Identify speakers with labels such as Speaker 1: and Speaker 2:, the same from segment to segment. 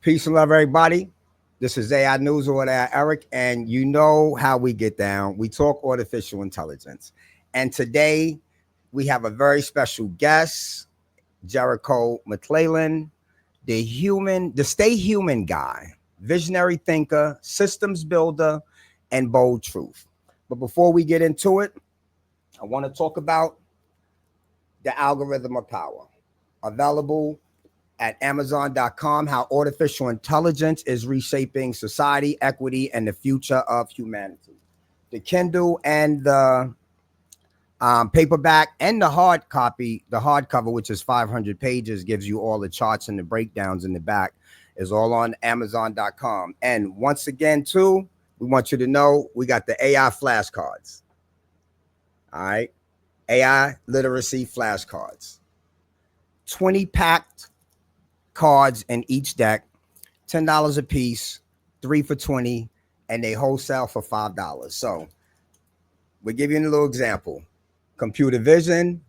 Speaker 1: Peace and love, everybody. This is AI News or Eric, and you know how we get down. We talk artificial intelligence. And today we have a very special guest, Jericho Mlelinen, the stay human guy, visionary thinker, systems builder, and bold truth. But before we get into it, I want to talk about the algorithm of power, available at Amazon.com, how artificial intelligence is reshaping society, equity, and the future of humanity. The Kindle and the paperback and the hard copy, the hardcover, which is 500 pages, gives you all the charts and the breakdowns in the back, is all on Amazon.com. And once again, too, we want you to know we got the AI flashcards. All right. AI literacy flashcards. 20 packed cards in each deck, $10 a piece, 3 for 20, and they wholesale for $5. So we're giving you a little example. Computer vision,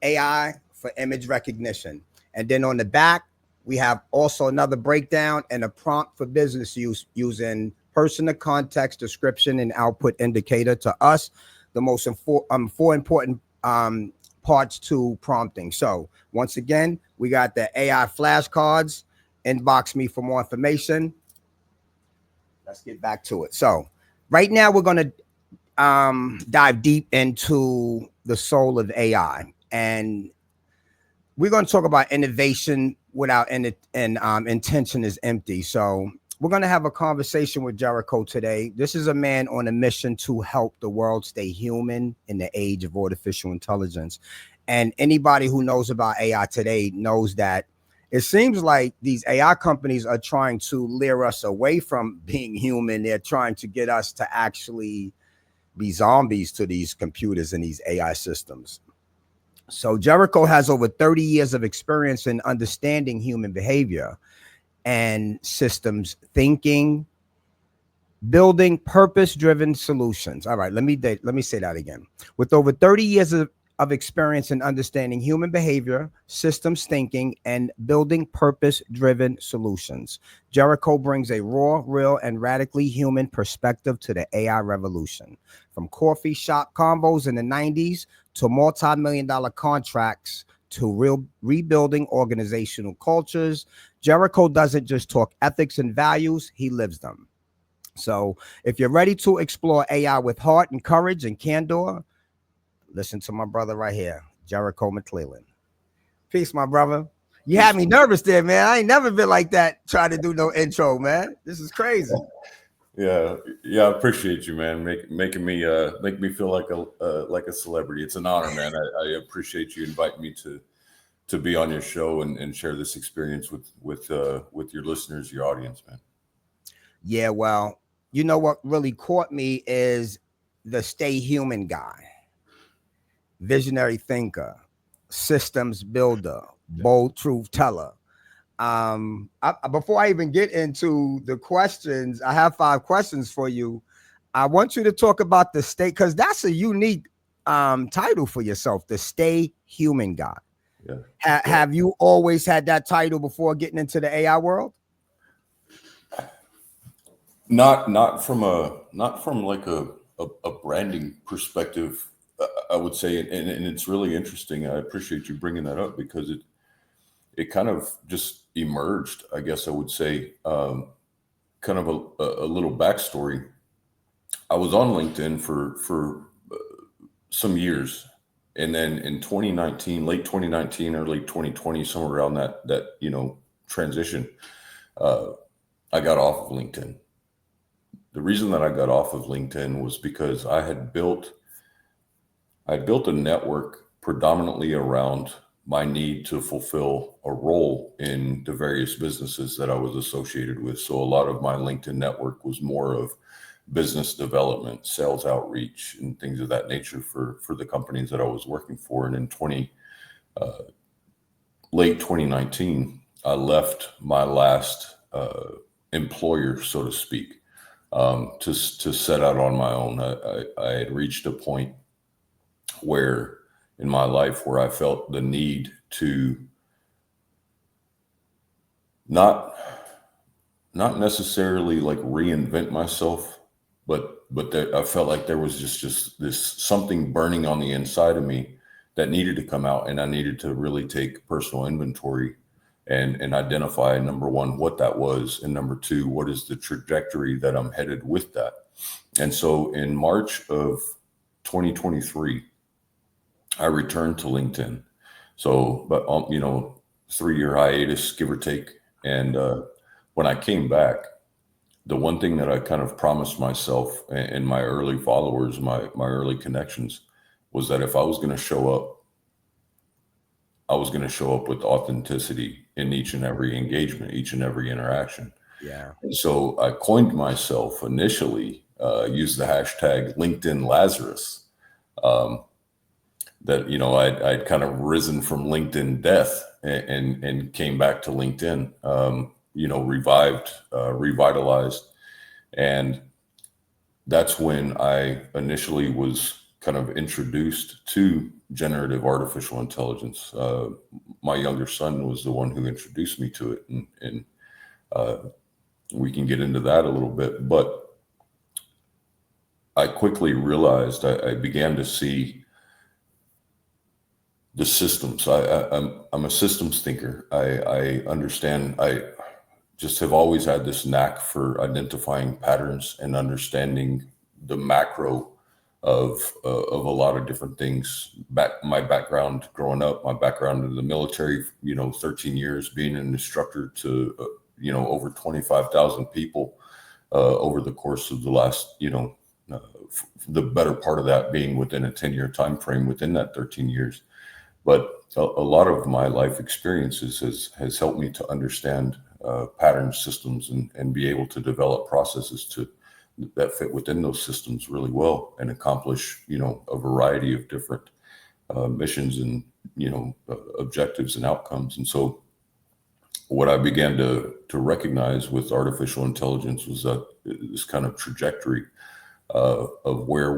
Speaker 1: AI for image recognition. And then on the back, we have also another breakdown and a prompt for business use using person to context, description, and output indicator. To us, the most four important parts to prompting. So once again, we got the AI flashcards. Inbox me for more information. Let's get back to it. So right now we're going to dive deep into the soul of AI, and we're going to talk about innovation without intention is empty. So we're going to have a conversation with Jericho today. This is a man on a mission to help the world stay human in the age of artificial intelligence. And anybody who knows about AI today knows that it seems like these AI companies are trying to lure us away from being human. They're trying to get us to actually be zombies to these computers and these AI systems. So Jericho has over 30 years of experience in understanding human behavior and systems thinking, building purpose-driven solutions. All right, let me say that again. With over 30 years of experience in understanding human behavior, systems thinking, and building purpose-driven solutions, Jericho brings a raw, real, and radically human perspective to the AI revolution. From coffee shop combos in the 90s to multi-million-dollar contracts to rebuilding organizational cultures, Jericho doesn't just talk ethics and values, he lives them. So if you're ready to explore AI with heart and courage and candor, listen to my brother right here, Jericho Mlelinen. Peace, my brother. You had me nervous there, man. I ain't never been like that trying to do no intro, man. This is crazy.
Speaker 2: Yeah, I appreciate you, man. Making me feel like a celebrity. It's an honor, man. I appreciate you inviting me to be on your show and share this experience with your listeners, your audience, man.
Speaker 1: Yeah, well, you know what really caught me is the stay human guy, visionary thinker, systems builder, bold truth teller. Before I even get into the questions, I have 5 questions for you. I want you to talk about the stay, because that's a unique title for yourself, the stay human guy.
Speaker 2: Yeah.
Speaker 1: Have you always had that title before getting into the AI world?
Speaker 2: Not from like a branding perspective, I would say, and it's really interesting. I appreciate you bringing that up because it kind of just emerged, I guess I would say. Kind of a little backstory. I was on LinkedIn for some years, and then in 2019, late 2019 or late 2020, somewhere around that transition, I got off of LinkedIn. The reason that I got off of LinkedIn was because I had built a network predominantly around my need to fulfill a role in the various businesses that I was associated with. So a lot of my LinkedIn network was more of business development, sales outreach, and things of that nature for the companies that I was working for. And in late 2019, I left my last employer, so to speak, to set out on my own. I had reached a point where in my life where I felt the need to not not necessarily like reinvent myself, but that I felt like there was just this something burning on the inside of me that needed to come out, and I needed to really take personal inventory and identify, number one, what that was, and number two, what is the trajectory that I'm headed with that. And so in March of 2023, I returned to LinkedIn. So, but 3 year hiatus, give or take. And when I came back, the one thing that I kind of promised myself and my early followers, my early connections, was that if I was going to show up, I was going to show up with authenticity in each and every engagement, each and every interaction.
Speaker 1: Yeah.
Speaker 2: And so I coined myself initially, used the hashtag LinkedIn Lazarus. Um, that I'd kind of risen from LinkedIn death and came back to LinkedIn, revived, revitalized, and that's when I initially was kind of introduced to generative artificial intelligence. My younger son was the one who introduced me to it, and uh, we can get into that a little bit. But I quickly realized I began to see the systems. I'm a systems thinker. I understand. I just have always had this knack for identifying patterns and understanding the macro of a lot of different things. My background growing up, my background in the military, 13 years being an instructor to over 25,000 people over the course of the last the better part of that being within a 10-year time frame within that 13 years. But a lot of my life experiences has helped me to understand pattern systems and be able to develop processes that fit within those systems really well and accomplish a variety of different missions and objectives and outcomes. And so what I began to recognize with artificial intelligence was that this kind of trajectory of where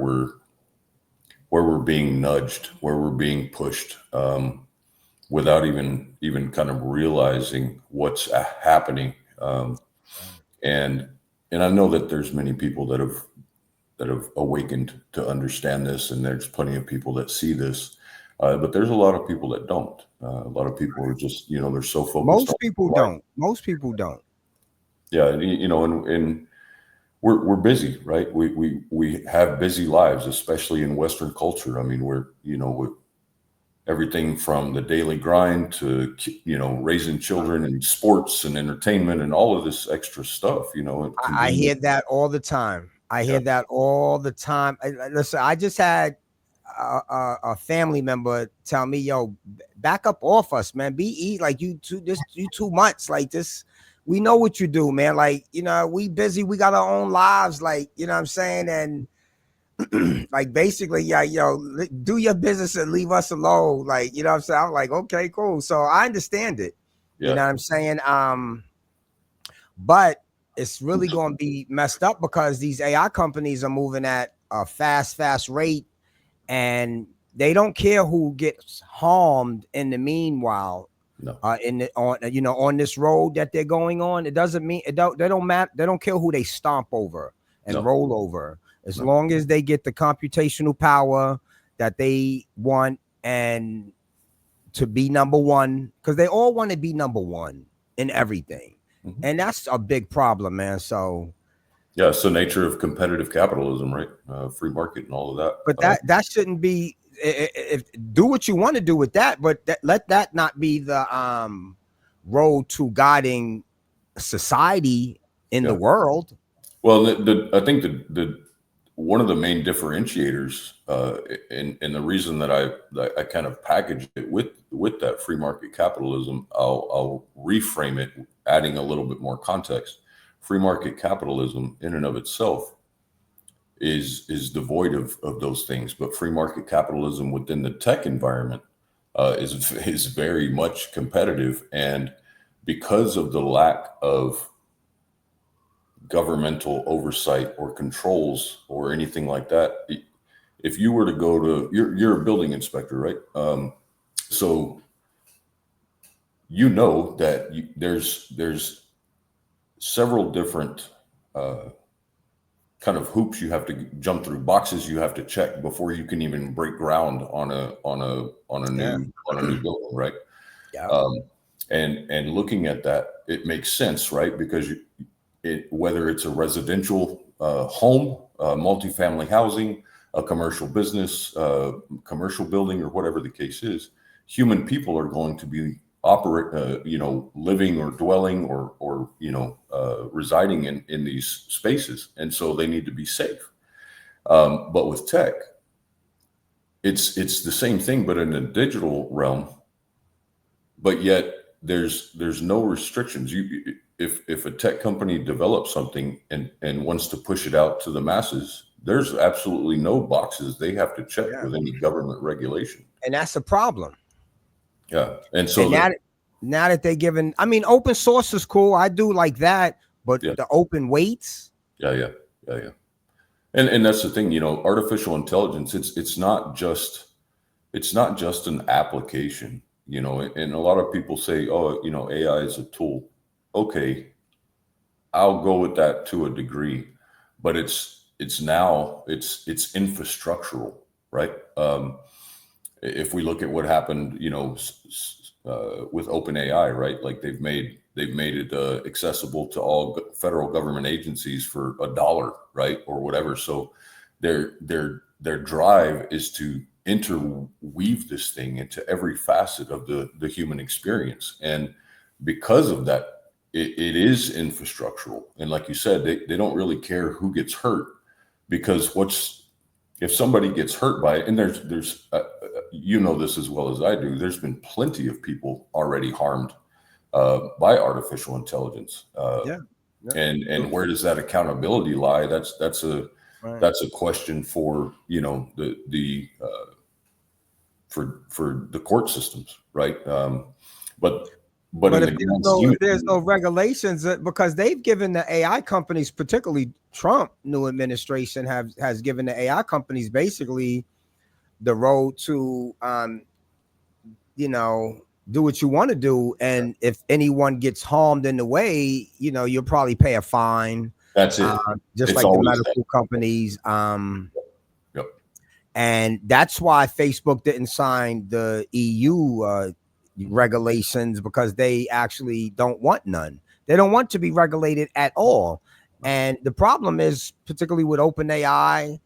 Speaker 2: we're being nudged, where we're being pushed, without even kind of realizing what's happening.
Speaker 1: Right.
Speaker 2: And and I know that there's many people that have awakened to understand this, and there's plenty of people that see this, but there's a lot of people that don't. A lot of people are just they're so focused on
Speaker 1: Most people
Speaker 2: life.
Speaker 1: don't. Most people don't.
Speaker 2: Yeah, and we're busy, right? We have busy lives, especially in Western culture. I mean, we're everything from the daily grind to raising children and sports and entertainment and all of this extra stuff. It can
Speaker 1: I
Speaker 2: be.
Speaker 1: hear that all the time. I
Speaker 2: Yeah,
Speaker 1: hear that all the time. Listen, I just had a family member tell me, "Yo, back up off us, man. Be eat like you 2 months like this. We know what you do, man. Like we busy. We got our own lives. Like what I'm saying, and like basically, yeah, do your business and leave us alone. Like what I'm saying. I'm like, okay, cool. So I understand it. You
Speaker 2: yeah,
Speaker 1: know what I'm saying? But it's really going to be messed up because these AI companies are moving at a fast rate, and they don't care who gets harmed in the meanwhile.
Speaker 2: no,
Speaker 1: In the, on this road that they're going on, it doesn't mean it don't. They don't matter. They don't care who they stomp over and
Speaker 2: no,
Speaker 1: roll over, as
Speaker 2: no,
Speaker 1: long as they get the computational power that they want and to be number one, because they all want to be number one in everything.
Speaker 2: hmm
Speaker 1: And that's a big problem, man. So,
Speaker 2: yeah. It's the nature of competitive capitalism, right? Free market and all of that.
Speaker 1: but that shouldn't be. If do what you want to do with that, but let that not be the road to guiding society in the
Speaker 2: Yeah.
Speaker 1: world.
Speaker 2: Well, I think the one of the main differentiators, and the reason that I kind of packaged it with that free market capitalism, I'll reframe it, adding a little bit more context. Free market capitalism, in and of itself, is devoid of those things, but free market capitalism within the tech environment is very much competitive, and because of the lack of governmental oversight or controls or anything like that. If you were to go to, you're a building inspector, right? So you know that there's several different kind of hoops you have to jump through, boxes you have to check before you can even break ground on
Speaker 1: Yeah.
Speaker 2: a new building, right?
Speaker 1: Yeah.
Speaker 2: Um, and looking at that, it makes sense, right? Because whether it's a residential home, multifamily housing, a commercial business, commercial building, or whatever the case is, human people are going to be living or dwelling or residing in these spaces, and so they need to be safe. But with tech, it's the same thing, but in a digital realm. But yet there's no restrictions. If a tech company develops something and wants to push it out to the masses, there's absolutely no boxes they have to check
Speaker 1: Yeah.
Speaker 2: with any government regulation.
Speaker 1: And that's a problem.
Speaker 2: Yeah, and so
Speaker 1: And
Speaker 2: that
Speaker 1: now that they given, I mean, open source is cool. I do like that, but
Speaker 2: yeah
Speaker 1: the open weights,
Speaker 2: yeah. And that's the thing, artificial intelligence. It's not just an application, and a lot of people say, oh, AI is a tool. Okay, I'll go with that to a degree, but it's infrastructural, right? If we look at what happened, with OpenAI, right? Like they've made it accessible to all federal government agencies for $1, right, or whatever. So their drive is to interweave this thing into every facet of the human experience, and because of that, it is infrastructural. And like you said, they don't really care who gets hurt, because if somebody gets hurt by it, and there's this as well as I do, there's been plenty of people already harmed by artificial intelligence,
Speaker 1: yeah, yeah,
Speaker 2: and where does that accountability lie?
Speaker 1: right.
Speaker 2: That's a question for the for the court systems, right? But
Speaker 1: But
Speaker 2: in the grand scheme
Speaker 1: if
Speaker 2: of
Speaker 1: there's
Speaker 2: things,
Speaker 1: no regulations, because they've given the AI companies, particularly Trump new administration, has given the AI companies basically the road to do what you want to do, and if anyone gets harmed in the way, you'll probably pay a fine,
Speaker 2: that's
Speaker 1: uh,
Speaker 2: it.
Speaker 1: just
Speaker 2: It's
Speaker 1: like the
Speaker 2: always that.
Speaker 1: medical companies.
Speaker 2: Yep.
Speaker 1: And that's why Facebook didn't sign the EU regulations, because they actually don't want none. They don't want to be regulated at all. And the problem is, particularly with OpenAI,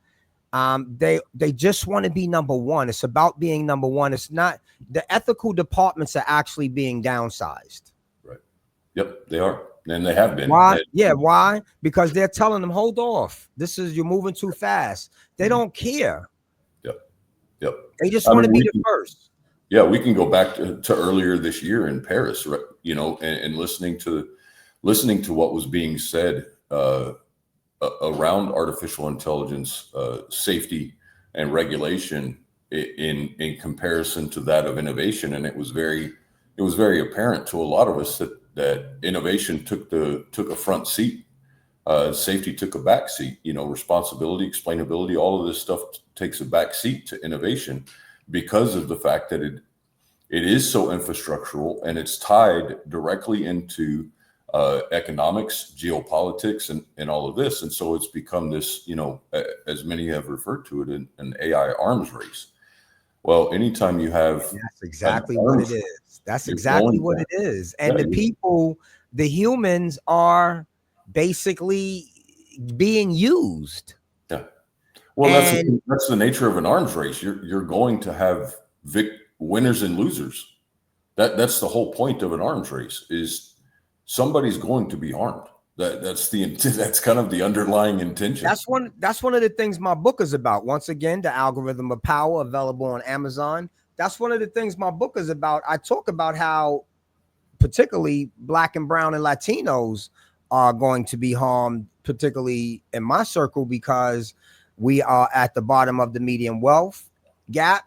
Speaker 1: they just want to be number one. It's about being number one. It's not, the ethical departments are actually being downsized.
Speaker 2: Right. Yep. They are, and they have been.
Speaker 1: Why? Yeah, why? Because they're telling them, hold off. You're moving too fast. They don't care.
Speaker 2: Yep. Yep.
Speaker 1: They just
Speaker 2: I
Speaker 1: want to
Speaker 2: mean,
Speaker 1: be the first.
Speaker 2: we can go back to earlier this year in Paris, right? And listening to what was being said around artificial intelligence safety and regulation in comparison to that of innovation, and it was very apparent to a lot of us that innovation took a front seat, safety took a back seat. Responsibility, explainability, all of this stuff takes a back seat to innovation, because of the fact that it is so infrastructural, and it's tied directly into economics, geopolitics, and all of this. And so it's become this, as many have referred to it, an AI arms race. Well, anytime you have
Speaker 1: That's
Speaker 2: an
Speaker 1: exactly what it
Speaker 2: arms
Speaker 1: is.
Speaker 2: race,
Speaker 1: That's
Speaker 2: you're
Speaker 1: exactly
Speaker 2: going
Speaker 1: what
Speaker 2: to,
Speaker 1: it is. And
Speaker 2: yeah,
Speaker 1: the people, the humans are basically being used.
Speaker 2: yeah. Well,
Speaker 1: And
Speaker 2: that's the nature of an arms race. You're going to have winners and losers. That's the whole point of an arms race, is somebody's going to be harmed. That's kind of the underlying intention.
Speaker 1: that's one of the things my book is about. Once again, The Algorithm of Power, available on Amazon. That's one of the things my book is about. I talk about how particularly Black and brown and Latinos are going to be harmed, particularly in my circle, because we are at the bottom of the median wealth gap,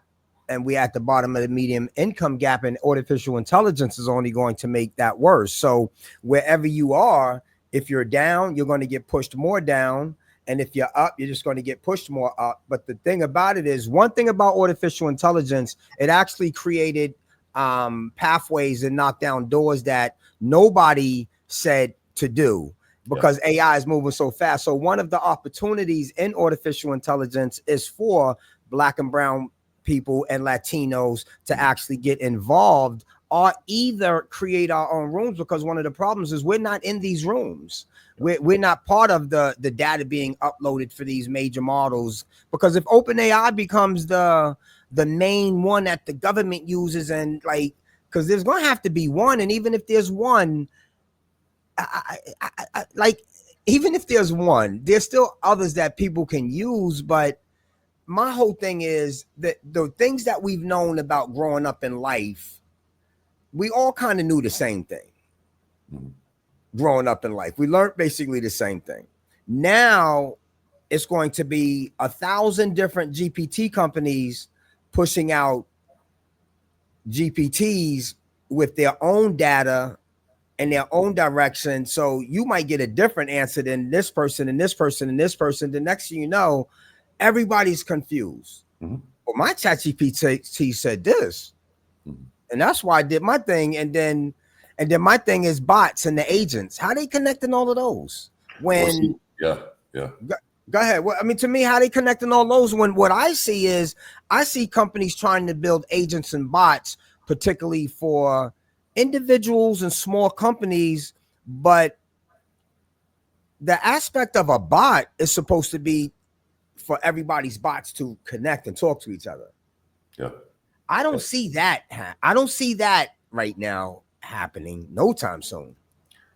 Speaker 1: and we at the bottom of the median income gap, and artificial intelligence is only going to make that worse. So wherever you are, if you're down, you're going to get pushed more down. And if you're up, you're just going to get pushed more up. But the thing about it is, one thing about artificial intelligence, it actually created pathways and knock down doors that nobody said to do because AI is moving so fast. So one of the opportunities in artificial intelligence is for Black and brown people and Latinos to actually get involved or either create our own rooms, because one of the problems is we're not in these rooms. We're not part of the data being uploaded for these major models, because if OpenAI becomes the main one that the government uses, and like, because there's going to have to be one, and even if there's one, like, even if there's one, there's still others that people can use. But my whole thing is that the things that we've known about growing up in life, we all kind of knew the same thing. Growing up in life, we learned basically the same thing. Now it's going to be 1,000 different GPT companies pushing out GPTs with their own data and their own direction. So you might get a different answer than this person and this person and this person. The next thing you know, everybody's confused. Well, my ChatGPT said this, and that's why I did my thing. And then my thing is bots and the agents. How they connecting all of those? When Go ahead. Well, I mean, to me, how they connecting all those, when what I see is I see companies trying to build agents and bots, particularly for individuals and small companies, but the aspect of a bot is supposed to be for everybody's bots to connect and talk to each other. I don't see that. I don't see that right now happening no time soon.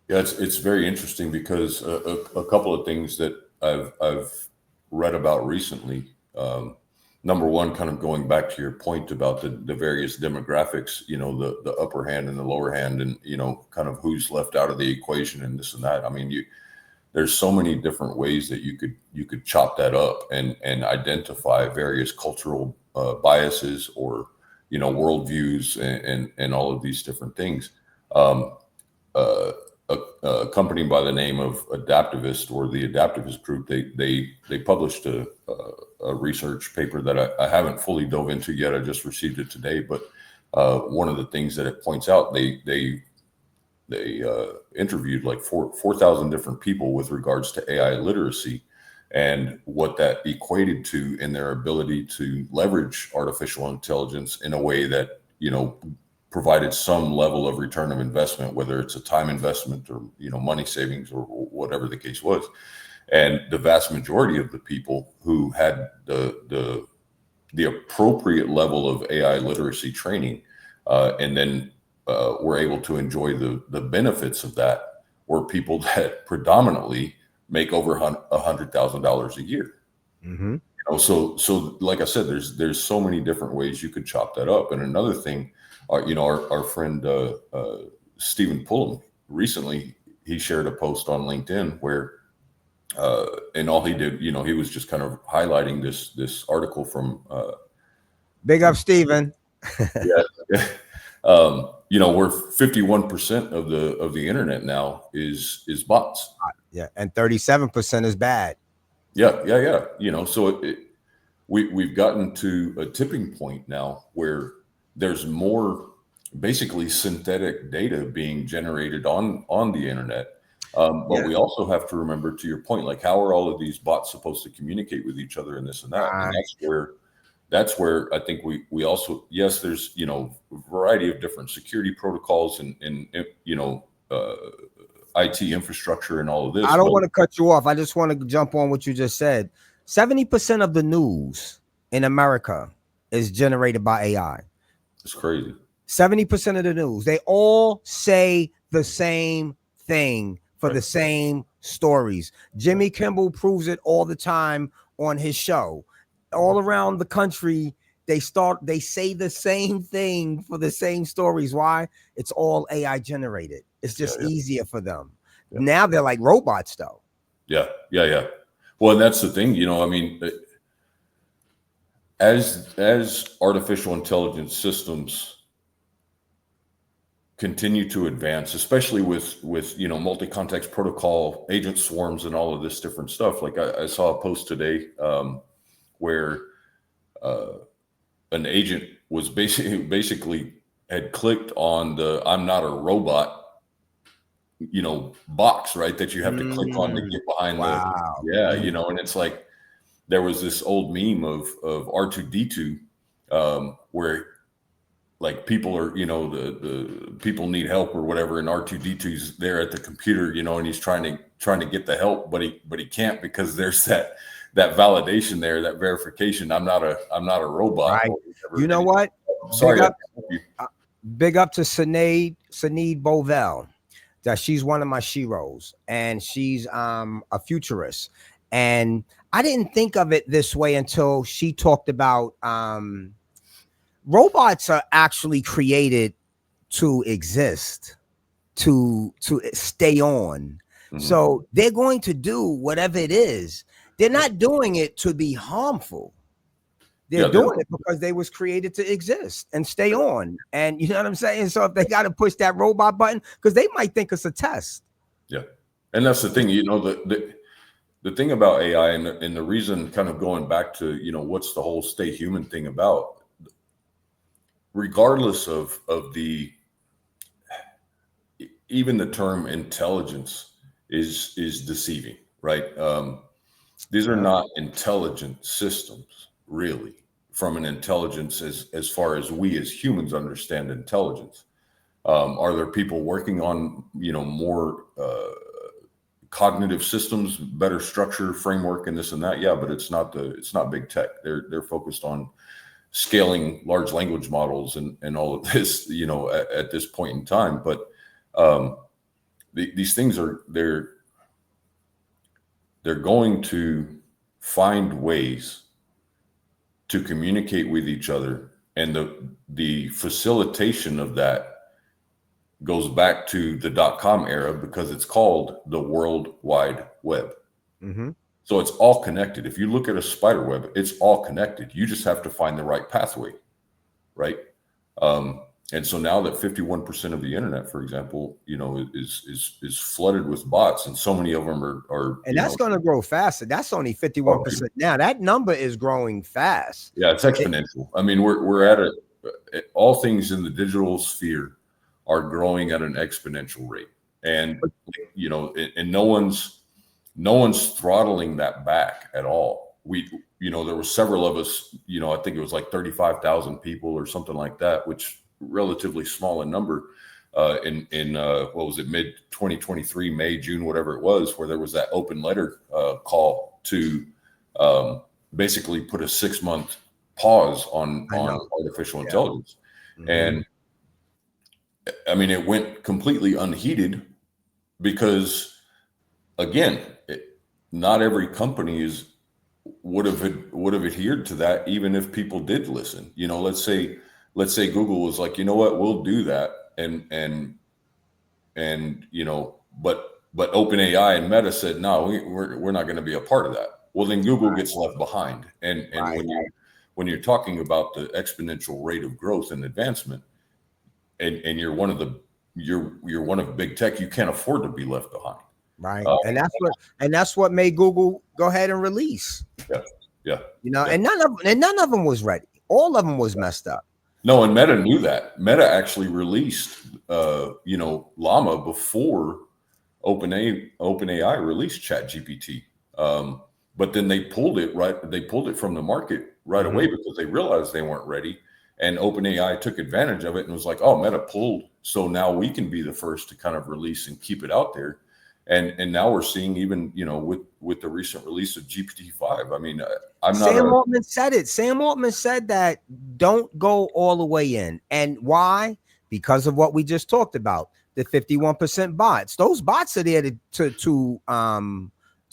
Speaker 2: It's very interesting because a couple of things that I've read about recently. Number one, kind of going back to your point about the various demographics, the upper hand and the lower hand, and kind of who's left out of the equation and this and that. I mean, there's so many different ways that you could chop that up and identify various cultural biases or worldviews and all of these different things. A company by the name of Adaptivist, or the Adaptivist Group, they published a research paper that I haven't fully dove into yet. I just received it today, but one of the things that it points out, they interviewed like 4,000 different people with regards to AI literacy and what that equated to in their ability to leverage artificial intelligence in a way that provided some level of return of investment, whether it's a time investment or money savings or whatever the case was. And the vast majority of the people who had the appropriate level of AI literacy training and then were able to enjoy the benefits of that were people that predominantly make over $100,000 a year. So like I said, there's so many different ways you could chop that up. And another thing, our friend Stephen Pullum, recently he shared a post on LinkedIn where and all he did, he was just kind of highlighting this article from
Speaker 1: Big up Stephen.
Speaker 2: Where 51% of the internet now is bots.
Speaker 1: Yeah, and 37% is bad.
Speaker 2: Yeah. So we've gotten to a tipping point now where there's more basically synthetic data being generated on the internet. But we also have to remember, to your point, like, how are all of these bots supposed to communicate with each other and this and that? And that's where I think we also, yes, there's, a variety of different security protocols and IT infrastructure and all of this.
Speaker 1: I don't want to cut you off. I just want to jump on what you just said. 70% of the news in America is generated by AI.
Speaker 2: It's crazy.
Speaker 1: 70% of the news, they all say the same thing for the same stories. Jimmy Kimmel proves it all the time on his show. All around the country, they say the same thing for the same stories. Why? It's all AI generated. It's just easier for them. Now they're like robots, though.
Speaker 2: Yeah. Well, and that's the thing, I mean, as artificial intelligence systems continue to advance, especially with multi-context protocol, agent swarms, and all of this different stuff. Like I saw a post today where an agent was basically had clicked on the "I'm not a robot," box, right? That you have to click on to
Speaker 1: Mm,
Speaker 2: get behind the,
Speaker 1: wow.
Speaker 2: yeah,
Speaker 1: Mhm.
Speaker 2: and it's like there was this old meme of R2D2, where like people are, the people need help or whatever, and R2D2's there at the computer, and he's trying to get the help, but he can't because there's that validation there, that verification. I'm not a robot
Speaker 1: Right.
Speaker 2: or
Speaker 1: You
Speaker 2: whatever.
Speaker 1: know
Speaker 2: And he's like,
Speaker 1: what?
Speaker 2: "Oh,
Speaker 1: Big
Speaker 2: sorry, I
Speaker 1: up,
Speaker 2: can't help you."
Speaker 1: uh, big up to Sinead Bovell. That she's one of my sheroes, and she's a futurist. And I didn't think of it this way until she talked about robots are actually created to exist, to stay on.
Speaker 2: Mhm.
Speaker 1: So they're going to do whatever it is. They're
Speaker 2: Yeah,
Speaker 1: not doing it to be harmful. They're
Speaker 2: yeah, they're
Speaker 1: doing it because they was created to exist and stay on. And you know what I'm saying? So if they got to push that robot button, because they might think it's a test.
Speaker 2: yeah, and that's the thing, the thing about AI, and the reason, kind of going back to, what's the whole stay human thing about, regardless of the, even the term intelligence is deceiving, right? These are
Speaker 1: Yeah.
Speaker 2: not intelligent systems, really, from an intelligence as far as we as humans understand intelligence. Are there people working on, more cognitive systems, better structure, framework, and this and that? Yeah, but it's not big tech. They're focused on scaling large language models and all of this, at this point in time. But um, these things they're going to find ways to communicate with each other, and the facilitation of that goes back to the .com era, because it's called the World Wide Web.
Speaker 1: Mm-hmm.
Speaker 2: So it's all connected. If you look at a spider web, it's all connected. You just have to find the right pathway, right? Um, and so now that 51% of the internet, for example, is flooded with bots, and so many of them are
Speaker 1: And that's going to grow faster. That's only
Speaker 2: oh,
Speaker 1: 51% now. That number is growing fast.
Speaker 2: yeah, it's
Speaker 1: It,
Speaker 2: exponential. I mean, we're at all things in the digital sphere are growing at an exponential rate, and and no one's throttling that back at all. There were several of us, I think it was like 35,000 people or something like that, which relatively small in number, in what was it, mid 2023, May, June, whatever it was, where there was that open letter call to um, basically put a 6-month pause
Speaker 1: I
Speaker 2: on
Speaker 1: know.
Speaker 2: artificial
Speaker 1: Yeah.
Speaker 2: intelligence.
Speaker 1: Hmm.
Speaker 2: And I mean, it went completely unheeded because, again, not every company would have adhered to that, even if people did listen. Let's say Google was like, you know what, we'll do that, and but OpenAI and Meta said, no, we're not going to be a part of that. Well, then Google gets left behind. And
Speaker 1: Right.
Speaker 2: when you're talking about the exponential rate of growth and advancement, and you're one of big tech, you can't afford to be left behind.
Speaker 1: Right.
Speaker 2: Uh,
Speaker 1: And that's what made Google go ahead and release.
Speaker 2: yeah, yeah, yeah.
Speaker 1: And none of them was ready. All of them was messed up.
Speaker 2: No, and Meta knew that. Meta actually released, Llama before OpenAI released ChatGPT. But then they pulled it right. They pulled it from the market right away
Speaker 1: Hmm.
Speaker 2: because they realized they weren't ready. And OpenAI took advantage of it and was like, "Oh, Meta pulled, so now we can be the first to kind of release and keep it out there." And now we're seeing, even with the recent release of GPT-5. I mean, I'm not
Speaker 1: Sam
Speaker 2: a
Speaker 1: Altman said it. Sam Altman said that don't go all the way in. And why? Because of what we just talked about. The 51% bots. Those bots are there to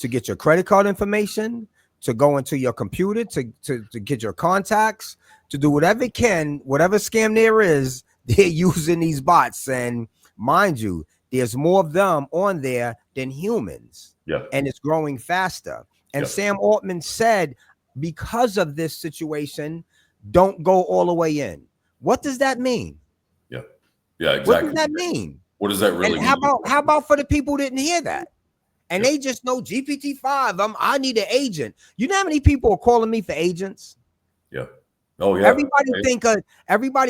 Speaker 1: get your credit card information, to go into your computer, to get your contacts, to do whatever it can, whatever scam there is, they're using these bots. And mind you, there's more of them on there than humans,
Speaker 2: yeah,
Speaker 1: and it's growing faster. And
Speaker 2: yeah,
Speaker 1: Sam Altman said, because of this situation, don't go all the way in. What does that mean?
Speaker 2: yeah, yeah,
Speaker 1: What does
Speaker 2: exactly.
Speaker 1: that mean?
Speaker 2: What does that
Speaker 1: And
Speaker 2: really
Speaker 1: how
Speaker 2: mean?
Speaker 1: about how about for the people who didn't hear that? And
Speaker 2: Yeah,
Speaker 1: they just know GPT-5. I need an agent. You know how many people are calling me for agents?
Speaker 2: yeah. Oh, yeah.
Speaker 1: Everybody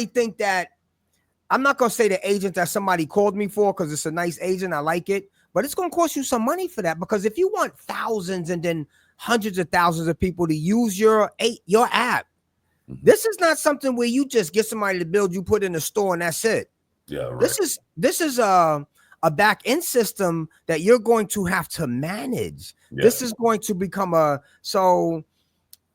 Speaker 1: think that I'm not gonna say the agent that somebody called me for because it's a nice agent. I like it, but it's gonna cost you some money for that because if you want thousands and then hundreds of thousands of people to use your app, this is not something where you just get somebody to build, you put in a store, and that's it.
Speaker 2: Yeah, right.
Speaker 1: This is a back end system that you're going to have to manage.
Speaker 2: Yeah.
Speaker 1: This is going to become so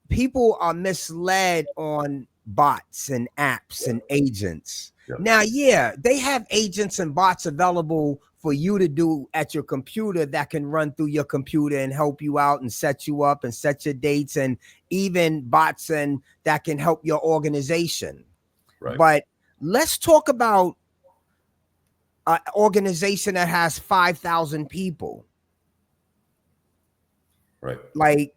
Speaker 1: people are misled on bots and apps and agents.
Speaker 2: Yeah.
Speaker 1: Now, yeah, they have agents and bots available for you to do at your computer that can run through your computer and help you out and set you up and set your dates, and even bots and that can help your organization.
Speaker 2: Right.
Speaker 1: But let's talk about an organization that has 5,000 people.
Speaker 2: Right.
Speaker 1: Like,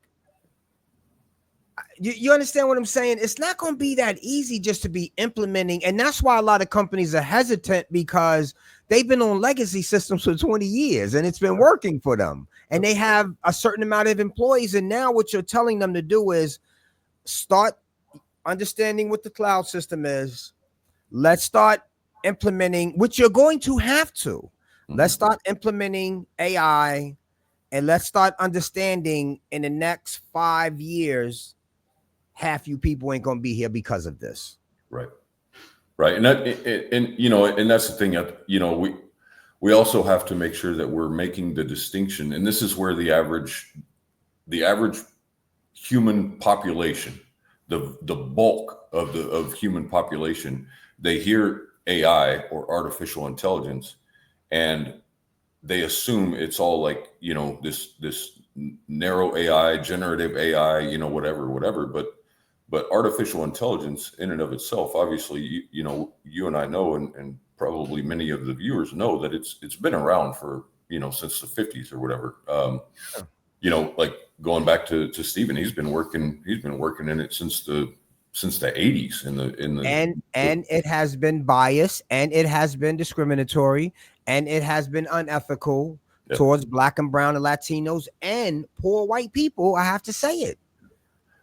Speaker 1: you understand what I'm saying? It's not going to be that easy just to be implementing. And that's why a lot of companies are hesitant, because they've been on legacy systems for 20 years and it's been working for them. And they have a certain amount of employees. And now what you're telling them to do is start understanding what the cloud system is. Let's start implementing, which you're going to have to. Let's start implementing AI, and let's start understanding in the next 5 years, half you people ain't gonna be here because of this.
Speaker 2: Right. Right. And that, and you know, and that's the thing that, you know, we also have to make sure that we're making the distinction. And this is where the average human population, the bulk of human population, they hear AI or artificial intelligence, and they assume it's all like, you know, this narrow AI, generative AI, you know, whatever. But artificial intelligence in and of itself, obviously, you know, you and I know, and probably many of the viewers know that it's been around for, you know, since the 50s or whatever. You know, like going back to Stephen, he's been working in it since the 80s
Speaker 1: and it has been biased, and it has been discriminatory, and it has been unethical towards Black and brown and Latinos and poor white people. I have to say it.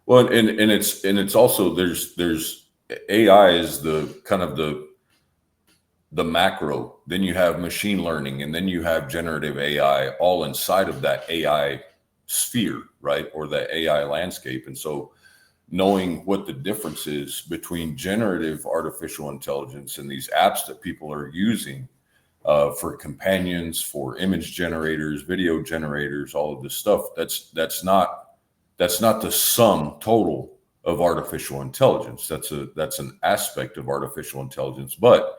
Speaker 2: Well, and it's also there's AI is the kind of the macro. Then you have machine learning, and then you have generative AI, all inside of that AI sphere, right, or the AI landscape. And so, knowing what the difference is between generative artificial intelligence and these apps that people are using for companions, for image generators, video generators, all of this stuff, that's not the sum total of artificial intelligence. That's an aspect of artificial intelligence. But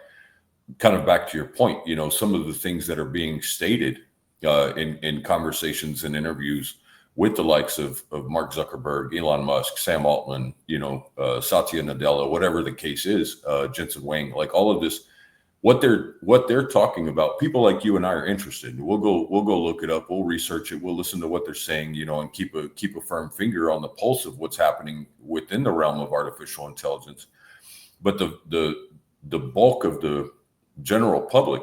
Speaker 2: kind of back to your point, you know, some of the things that are being stated in conversations and interviews with the likes of Mark Zuckerberg, Elon Musk, Sam Altman, you know, Satya Nadella, whatever the case is, Jensen Wang, like all of this, what they're talking about, people like you and I are interested. We'll go look it up. We'll research it. We'll listen to what they're saying, you know, and keep a firm finger on the pulse of what's happening within the realm of artificial intelligence. But the bulk of the general public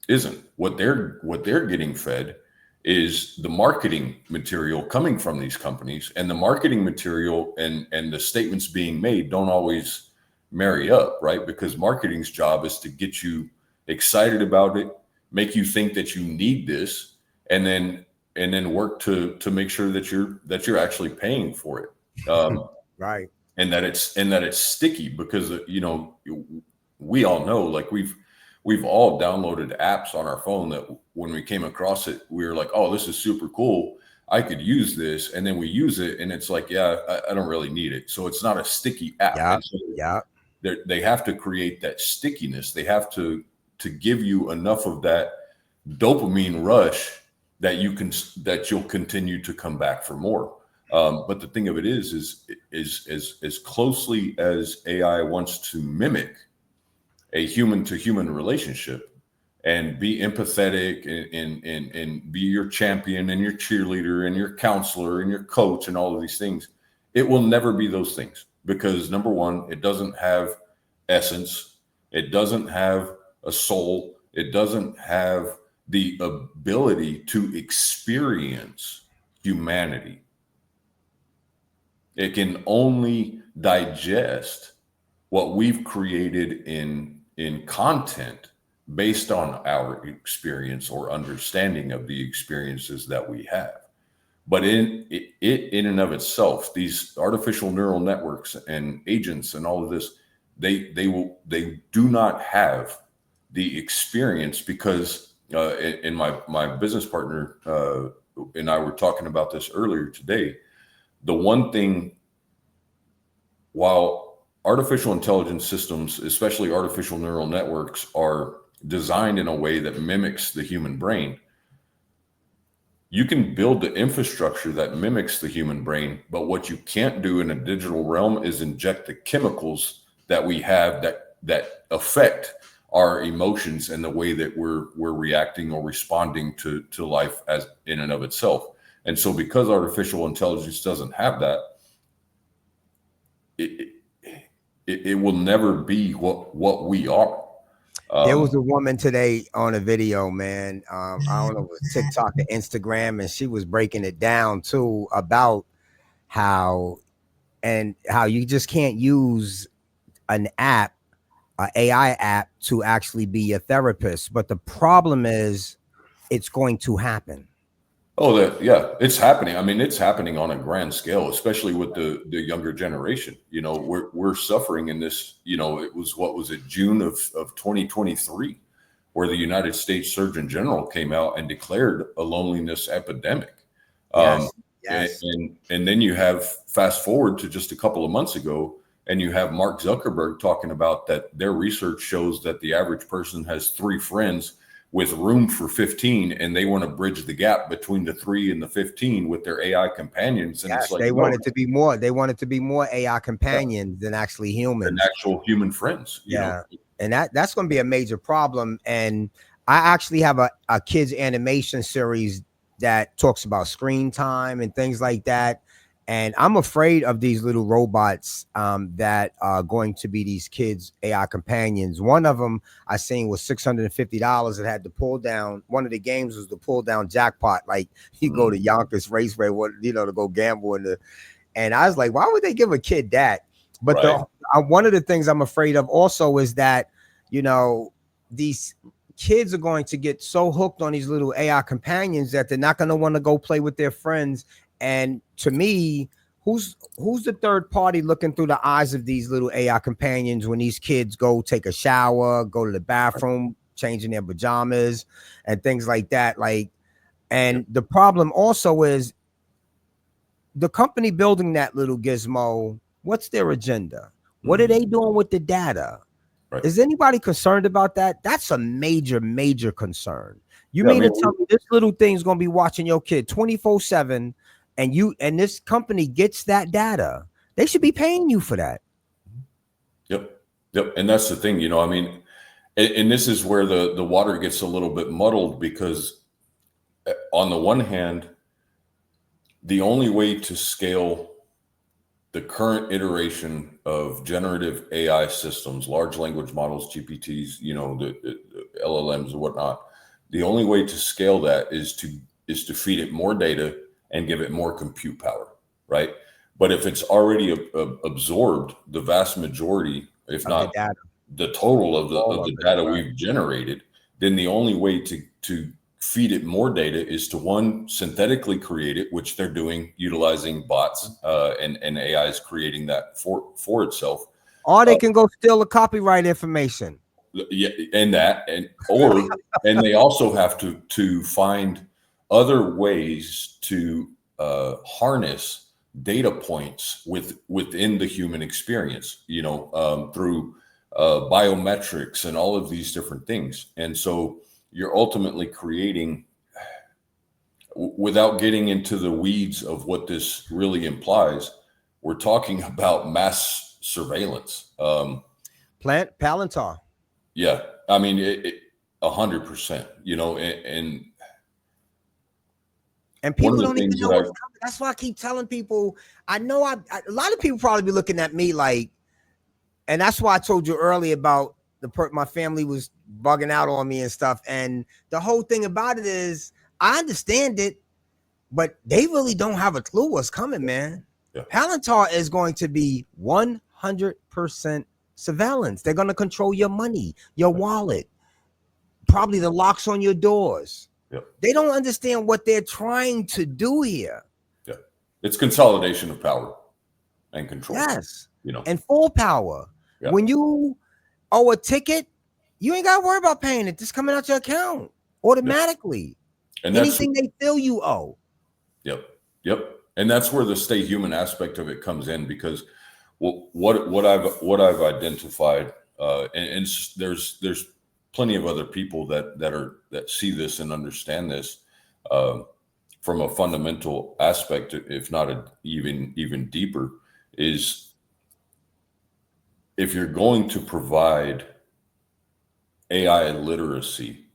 Speaker 2: isn't. What they're getting fed is the marketing material coming from these companies, and the marketing material and the statements being made don't always marry up, right? Because marketing's job is to get you excited about it, make you think that you need this, and then work to make sure that you're actually paying for it,
Speaker 1: Right.
Speaker 2: and that it's sticky. Because you know, we all know, like we've all downloaded apps on our phone that when we came across it, we were like, oh, this is super cool, I could use this. And then we use it and it's like, yeah, I don't really need it. So it's not a sticky app.
Speaker 1: Yeah.
Speaker 2: And so
Speaker 1: Yeah.
Speaker 2: they have to create that stickiness. They have to give you enough of that dopamine rush that you'll continue to come back for more. But the thing of it is as closely as AI wants to mimic a human to human relationship and be empathetic and be your champion and your cheerleader and your counselor and your coach and all of these things, it will never be those things. Because number one, it doesn't have essence. It doesn't have a soul. It doesn't have the ability to experience humanity. It can only digest what we've created in in content based on our experience or understanding of the experiences that we have. But in and of itself, these artificial neural networks and agents and all of this, they do not have the experience because and my business partner and I were talking about this earlier today. The one thing, while artificial intelligence systems, especially artificial neural networks, are designed in a way that mimics the human brain, you can build the infrastructure that mimics the human brain, but what you can't do in a digital realm is inject the chemicals that we have that affect our emotions and the way that we're reacting or responding to life as in and of itself. And so because artificial intelligence doesn't have that, it it will never be what we are.
Speaker 1: There was
Speaker 2: Um,
Speaker 1: a woman today on a video, man. I don't know if it was TikTok or Instagram, and she was breaking it down too about how how you just can't use an app, an AI app, to actually be a therapist. But the problem is, it's going to happen.
Speaker 2: oh, that yeah, it's happening. I mean, it's happening on a grand scale, especially with the younger generation. You know, we're suffering in this. You know, it was what was it, June of 2023, where the United States Surgeon General came out and declared a loneliness epidemic. Um,
Speaker 1: Yes, yes,
Speaker 2: and then you have fast forward to just a couple of months ago, and you have Mark Zuckerberg talking about that their research shows that the average person has 3 friends with room for 15, and they want to bridge the gap between the 3 and the 15 with their AI companions. And it's
Speaker 1: yes.
Speaker 2: like,
Speaker 1: They
Speaker 2: no,
Speaker 1: wanted to be more. They wanted to be more AI
Speaker 2: yeah,
Speaker 1: companions than actually
Speaker 2: than
Speaker 1: humans.
Speaker 2: actual human friends, you know.
Speaker 1: Yeah, and that's going to be a major problem. And I actually have a kids animation series that talks about screen time and things like that. And I'm afraid of these little robots that are going to be these kids AI companions. One of them I seen was $650. It had to pull down. One of the games was the pull down jackpot. Like you go to
Speaker 2: Mm,
Speaker 1: Yonkers Raceway, what to go gamble in the. And I was like, why would they give a kid that? But
Speaker 2: right.
Speaker 1: the one of the things I'm afraid of also is that, you know, these kids are going to get so hooked on these little AI companions that they're not going to want to go play with their friends. And to me, who's the third party looking through the eyes of these little AI companions when these kids go take a shower, go to the bathroom, changing their pajamas and things like that? Like,
Speaker 2: Yep.
Speaker 1: and the problem also is the company building that little gizmo, what's their agenda? What are
Speaker 2: Mhm.
Speaker 1: they doing with the data?
Speaker 2: Right.
Speaker 1: Is anybody concerned about that? That's a major, major concern. You
Speaker 2: Yeah, I
Speaker 1: mean
Speaker 2: mean,
Speaker 1: to tell me this little thing's gonna be watching your kid 24/7 and this company gets that data? They should be paying you for that.
Speaker 2: yep, yep. And that's the thing, you know. I mean, and this is where the water gets a little bit muddled because on the one hand, the only way to scale the current iteration of generative AI systems, large language models, GPTs, you know, the LLMs and whatnot, the only way to scale that is to feed it more data and give it more compute power, right? But if it's already absorbed the vast majority, if
Speaker 1: Of the
Speaker 2: not
Speaker 1: data,
Speaker 2: the total of the
Speaker 1: all
Speaker 2: of
Speaker 1: of
Speaker 2: the
Speaker 1: it,
Speaker 2: data
Speaker 1: right?
Speaker 2: we've generated, then the only way to feed it more data is to one synthetically create it, which they're doing utilizing bots and AI is creating that for itself.
Speaker 1: Or
Speaker 2: Uh,
Speaker 1: they can go steal the copyright information.
Speaker 2: yeah, and that and they also have to find other ways to harness data points within the human experience, you know, through biometrics and all of these different things. And so you're ultimately creating, without getting into the weeds of what this really implies, we're talking about mass surveillance.
Speaker 1: Plant Palantar.
Speaker 2: Yeah, I mean, 100%. You know, and
Speaker 1: And
Speaker 2: one of
Speaker 1: people
Speaker 2: the
Speaker 1: don't even
Speaker 2: things
Speaker 1: know
Speaker 2: that I
Speaker 1: what's coming. That's why I keep telling people. I know a lot of people probably be looking at me like, and that's why I told you earlier about my family was bugging out on me and stuff. And the whole thing about it is, I understand it, but they really don't have a clue what's coming, man.
Speaker 2: yeah,
Speaker 1: Palantar is going to be 100% Surveillance. They're going to control your money, your wallet, probably the locks on your doors.
Speaker 2: Yep.
Speaker 1: They don't understand what they're trying to do here.
Speaker 2: Yeah. It's consolidation of power and control.
Speaker 1: Yes.
Speaker 2: You know.
Speaker 1: And full power.
Speaker 2: Yeah.
Speaker 1: When you owe a ticket, you ain't got to worry about paying it. It's coming out your account automatically.
Speaker 2: And
Speaker 1: anything they feel you owe.
Speaker 2: Yep. And that's where the stay human aspect of it comes in, because what I've identified, and there's plenty of other people that see this and understand this from a fundamental aspect, if not even deeper, is if you're going to provide AI literacy,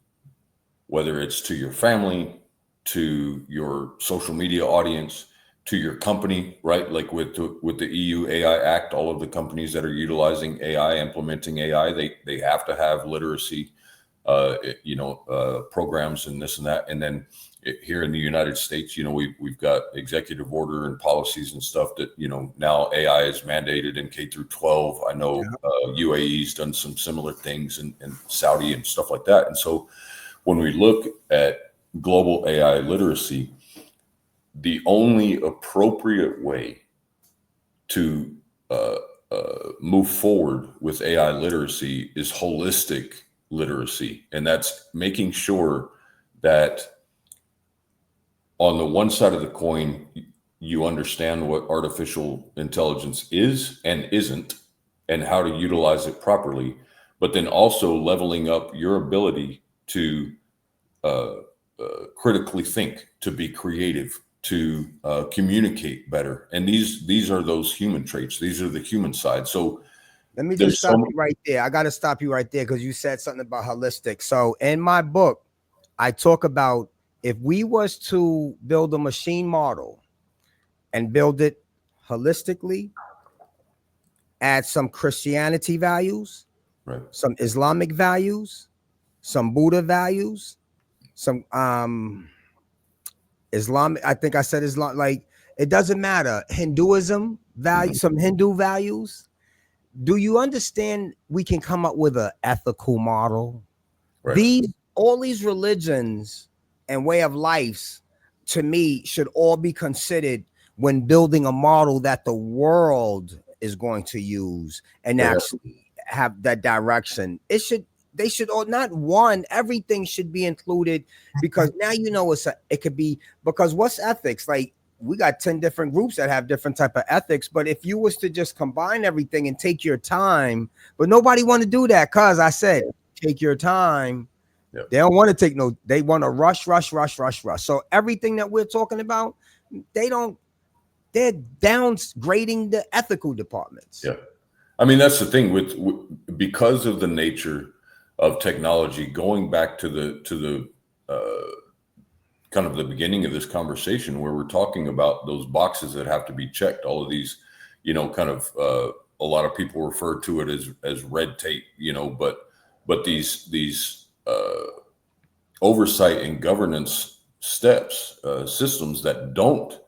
Speaker 2: whether it's to your family, to your social media audience, to your company, right? Like with the EU AI Act, all of the companies that are utilizing AI, implementing AI, they have to have literacy, programs and this and that. And then here in the United States, we've got executive order and policies and stuff that, now AI is mandated in K through 12. I know UAE's done some similar things, and Saudi and stuff like that. And so when we look at global AI literacy, the only appropriate way to move forward with AI literacy is holistic literacy. And that's making sure that on the one side of the coin, you understand what artificial intelligence is and isn't, and how to utilize it properly, but then also leveling up your ability to critically think, to be creative, to communicate better. And these are those human traits. These are the human side. So
Speaker 1: let me just stop you right there. I got to stop you right there because you said something about holistic. So in my book, I talk about if we was to build a machine model and build it holistically, add some Christianity values,
Speaker 2: right,
Speaker 1: some Islamic values, some Buddha values, some Islamic, I think I said Islam, like it doesn't matter. Hinduism value, some Hindu values. Do you understand we can come up with an ethical model?
Speaker 2: right.
Speaker 1: All these religions and way of lives, to me, should all be considered when building a model that the world is going to use and actually have that direction. They should all, not one, everything should be included, because now it could be, because what's ethics? Like we got 10 different groups that have different type of ethics, but if you was to just combine everything and take your time, but nobody want to do that, because I said take your time. Yep. They don't want to take they want to rush. So everything that we're talking about, they're downgrading the ethical departments.
Speaker 2: Yeah. I mean, that's the thing with because of the nature of technology, going back to the kind of the beginning of this conversation, where we're talking about those boxes that have to be checked, all of these, kind of a lot of people refer to it as red tape, but these oversight and governance steps, systems that don't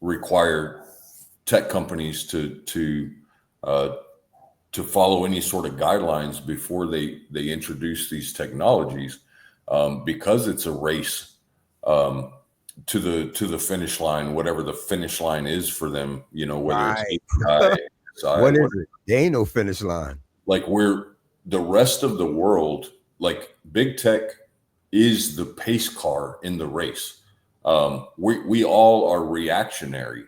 Speaker 2: require tech companies to follow any sort of guidelines before they introduce these technologies, because it's a race to the finish line, whatever the finish line is for them, whether it's API,
Speaker 1: what is it? There ain't no finish line.
Speaker 2: Like the rest of the world, like big tech is the pace car in the race. We all are reactionary.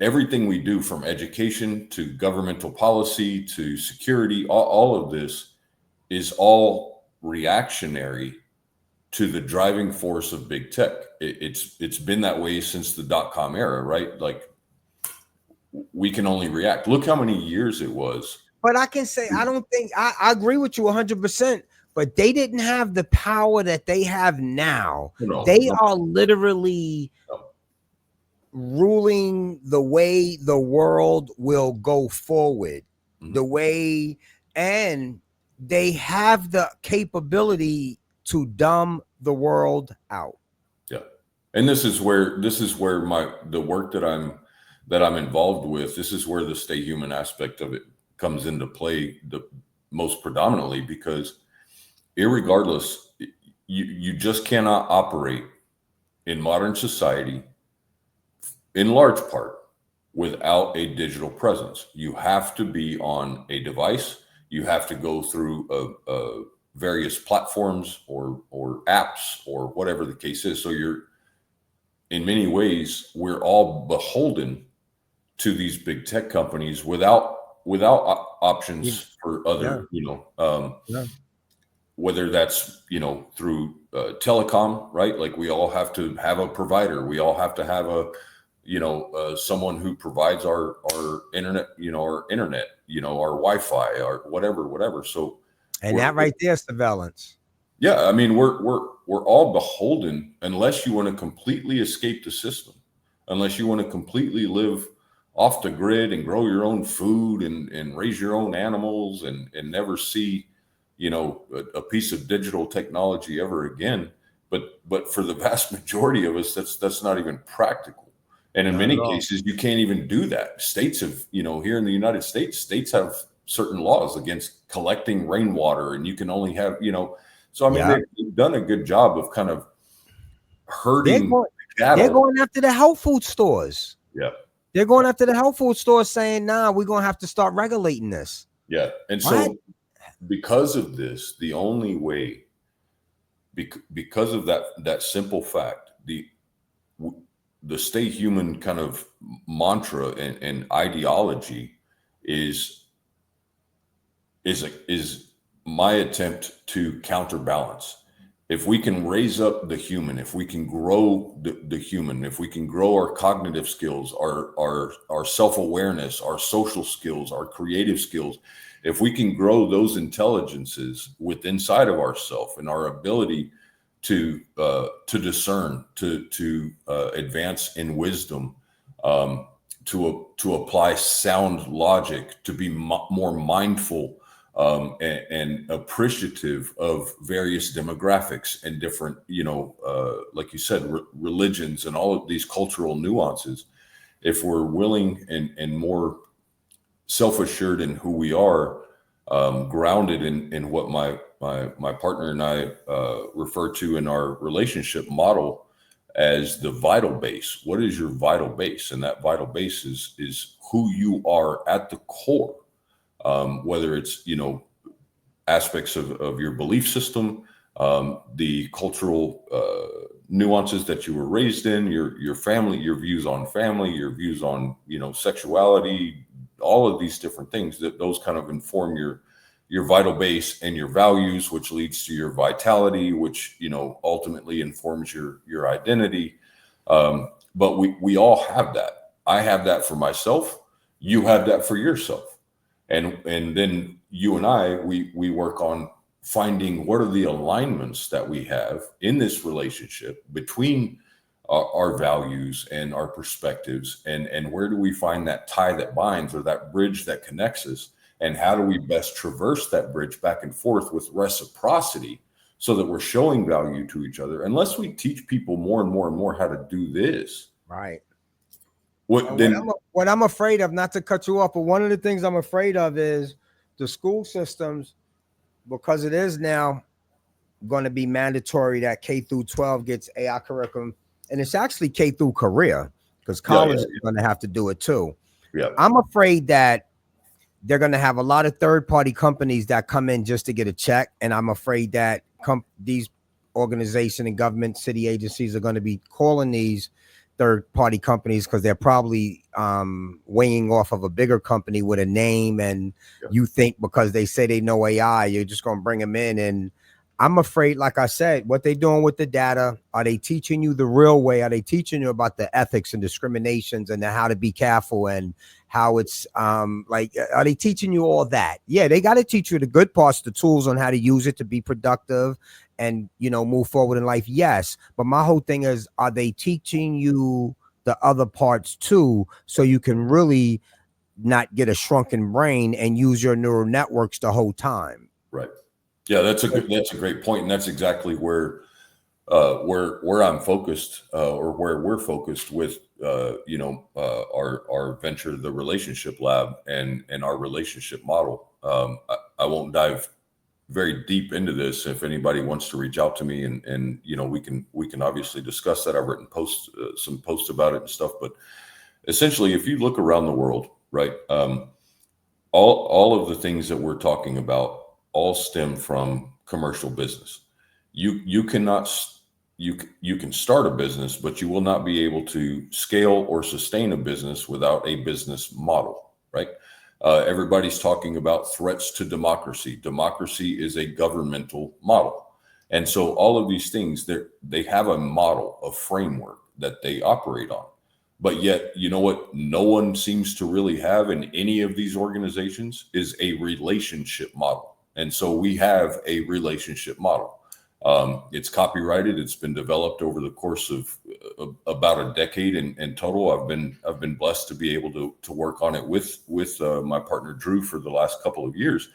Speaker 2: Everything we do, from education to governmental policy to security, all of this is all reactionary to the driving force of big tech. It's been that way since the .com era, right? Like we can only react. Look how many years it was.
Speaker 1: But I can say, I don't think, I agree with you 100%, but they didn't have the power that they have now. They are literally ruling the way the world will go forward, the way, and they have the capability to dumb the world out.
Speaker 2: Yeah. And this is where the work that I'm that I'm involved with, this is where the stay human aspect of it comes into play the most predominantly, because irregardless, you just cannot operate in modern society in large part without a digital presence. You have to be on a device. You have to go through various platforms or apps or whatever the case is. So you're, in many ways, we're all beholden to these big tech companies without options for
Speaker 1: Yeah,
Speaker 2: other,
Speaker 1: yeah.
Speaker 2: whether that's, through telecom, right? Like we all have to have a provider. We all have to have a, someone who provides our internet, our Wi-Fi, our whatever. So
Speaker 1: And that right there, surveillance.
Speaker 2: yeah, I mean, we're all beholden, unless you want to completely escape the system, unless you want to completely live off the grid and grow your own food and raise your own animals and never see, a piece of digital technology ever again. But for the vast majority of us, that's not even practical. And in
Speaker 1: Not at
Speaker 2: many
Speaker 1: all.
Speaker 2: cases, you can't even do that. States have, here in the United States, states have certain laws against collecting rainwater, and you can only have, so I mean,
Speaker 1: Yeah.
Speaker 2: they've done a good job of kind of
Speaker 1: They're
Speaker 2: herding
Speaker 1: going, they're
Speaker 2: cattle.
Speaker 1: going after the health food stores.
Speaker 2: Yeah,
Speaker 1: They're going after the health food stores saying, nah, we're going to have to start regulating this.
Speaker 2: yeah. And
Speaker 1: What?
Speaker 2: so because of this, the only way, because of that simple fact, the stay human kind of mantra and ideology is is my attempt to counterbalance. If we can raise up the human, if we can grow the human, if we can grow our cognitive skills, our self-awareness, our social skills, our creative skills, if we can grow those intelligences with inside of ourselves and our ability to discern, to advance in wisdom, to apply sound logic, to be more mindful, and appreciative of various demographics and different, like you said, religions and all of these cultural nuances. If we're willing and more self-assured in who we are, grounded in what my partner and I refer to in our relationship model as the vital base. What is your vital base? And that vital base is who you are at the core. Whether it's, aspects of your belief system, the cultural nuances that you were raised in, your family, your views on family, your views on, sexuality, all of these different things, that those kind of inform your vital base and your values, which leads to your vitality, which, ultimately informs your identity. But we all have that. I have that for myself. You have that for yourself. And then you and I, we work on finding what are the alignments that we have in this relationship between our values and our perspectives, and where do we find that tie that binds, or that bridge that connects us, and how do we best traverse that bridge back and forth with reciprocity, so that we're showing value to each other. Unless we teach people more and more and more how to do this,
Speaker 1: Right.
Speaker 2: what then?
Speaker 1: What I'm afraid of, not to cut you off, but one of the things I'm afraid of is the school systems, because it is now going to be mandatory that K through 12 gets AI curriculum, and it's actually K through career, because college is going to have to do it too.
Speaker 2: Yeah.
Speaker 1: I'm afraid that they're going to have a lot of third-party companies that come in just to get a check, and I'm afraid that these organizations and government city agencies are going to be calling these third-party companies because they're probably weighing off of a bigger company with a name, and you think because they say they know AI, you're just going to bring them in. And I'm afraid, like I said, what they're doing with the data, are they teaching you the real way? Are they teaching you about the ethics and discriminations and how to be careful, and how it's like, are they teaching you all that? Yeah, they got to teach you the good parts, the tools on how to use it to be productive and, move forward in life. Yes. But my whole thing is, are they teaching you the other parts too, so you can really not get a shrunken brain and use your neural networks the whole time?
Speaker 2: Right. Yeah, that's a great point. And that's exactly where where I'm focused, or where we're focused with our venture, the relationship lab, and our relationship model. I won't dive very deep into this. If anybody wants to reach out to me, and we can obviously discuss that. I've written some posts about it and stuff. But essentially, if you look around the world, right, all of the things that we're talking about all stem from commercial business. You cannot you can start a business, but you will not be able to scale or sustain a business without a business model, right? Everybody's talking about threats to democracy. Democracy is a governmental model. And so all of these things, they have a model, a framework that they operate on. But yet, you know what no one seems to really have in any of these organizations is a relationship model. And so we have a relationship model. It's copyrighted. It's been developed over the course of about a decade in total. I've been blessed to be able to work on it with my partner Drew for the last couple of years.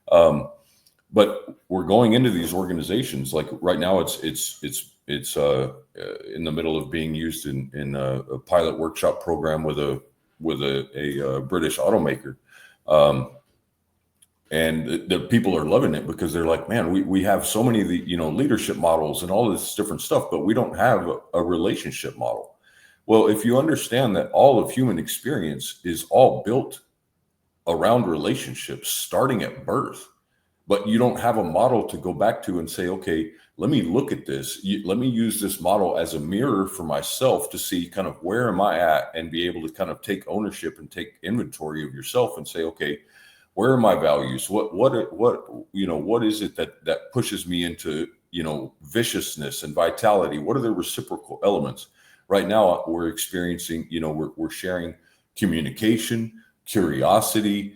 Speaker 2: But we're going into these organizations like right now. It's in the middle of being used in a pilot workshop program with a British automaker. And the people are loving it because they're like, man, we have so many of the leadership models and all this different stuff, but we don't have a relationship model. Well, if you understand that all of human experience is all built around relationships starting at birth, but you don't have a model to go back to and say, okay, let me look at this. Let me use this model as a mirror for myself to see kind of where am I at, and be able to kind of take ownership and take inventory of yourself and say, okay, where are my values? What is it that pushes me into, viciousness and vitality? What are the reciprocal elements? Right now we're experiencing, we're sharing communication, curiosity.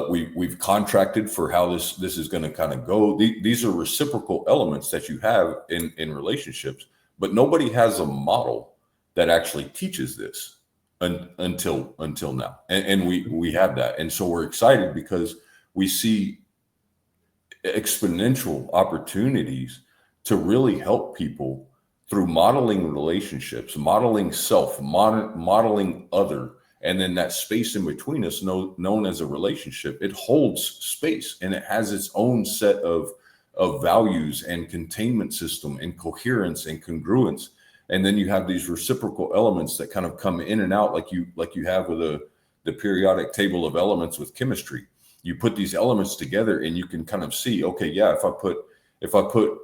Speaker 2: We've contracted for how this is going to kind of go. These are reciprocal elements that you have in relationships, but nobody has a model that actually teaches this until now, and we have that. And so we're excited because we see exponential opportunities to really help people through modeling relationships, modeling self, modeling other, and then that space in between us, known as a relationship. It holds space, and it has its own set of values and containment system and coherence and congruence. And then you have these reciprocal elements that kind of come in and out, like you have with the periodic table of elements with chemistry. You put these elements together, and you can kind of see, okay, yeah, if I put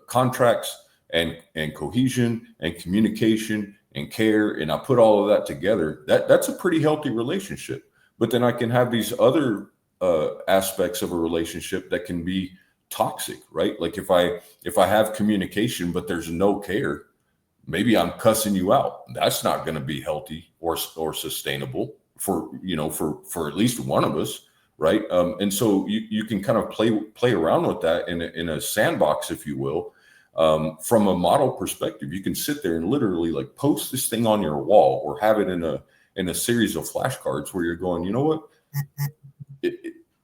Speaker 2: contracts and cohesion and communication and care, and I put all of that together, that's a pretty healthy relationship. But then I can have these other aspects of a relationship that can be toxic, right? Like if I have communication but there's no care, maybe I'm cussing you out. That's not going to be healthy or sustainable for at least one of us, right? And so you can kind of play around with that in a sandbox, if you will. From a model perspective, you can sit there and literally like post this thing on your wall, or have it in a series of flashcards where you're going, you know what?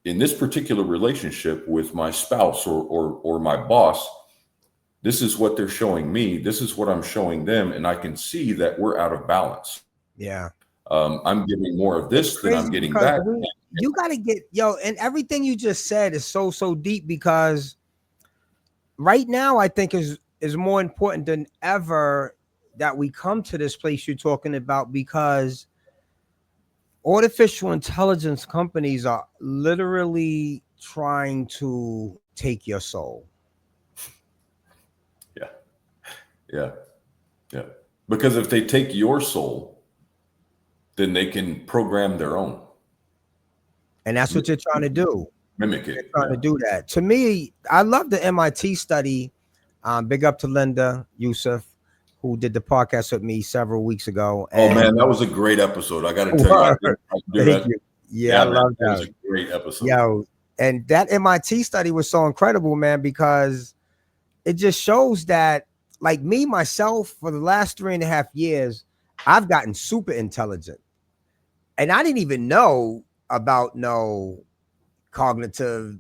Speaker 2: In this particular relationship with my spouse or my boss, this is what they're showing me. This is what I'm showing them. And I can see that we're out of balance.
Speaker 1: Yeah.
Speaker 2: I'm getting more of this than I'm getting back.
Speaker 1: You got to get, and everything you just said is so deep, because right now I think is more important than ever that we come to this place you're talking about, because artificial intelligence companies are literally trying to take your soul.
Speaker 2: Yeah. Because if they take your soul, then they can program their own.
Speaker 1: And that's what you're trying to do.
Speaker 2: Mimic it.
Speaker 1: They're trying to do that. To me, I love the MIT study. Big up to Linda Yusuf, who did the podcast with me several weeks ago.
Speaker 2: And oh man, that was a great episode. I got to tell you,
Speaker 1: Thank you. Yeah, I love that.
Speaker 2: That was a great episode.
Speaker 1: Yo, and that MIT study was so incredible, man, because it just shows that, like me, myself, for the last 3.5 years, I've gotten super intelligent. And I didn't even know about cognitive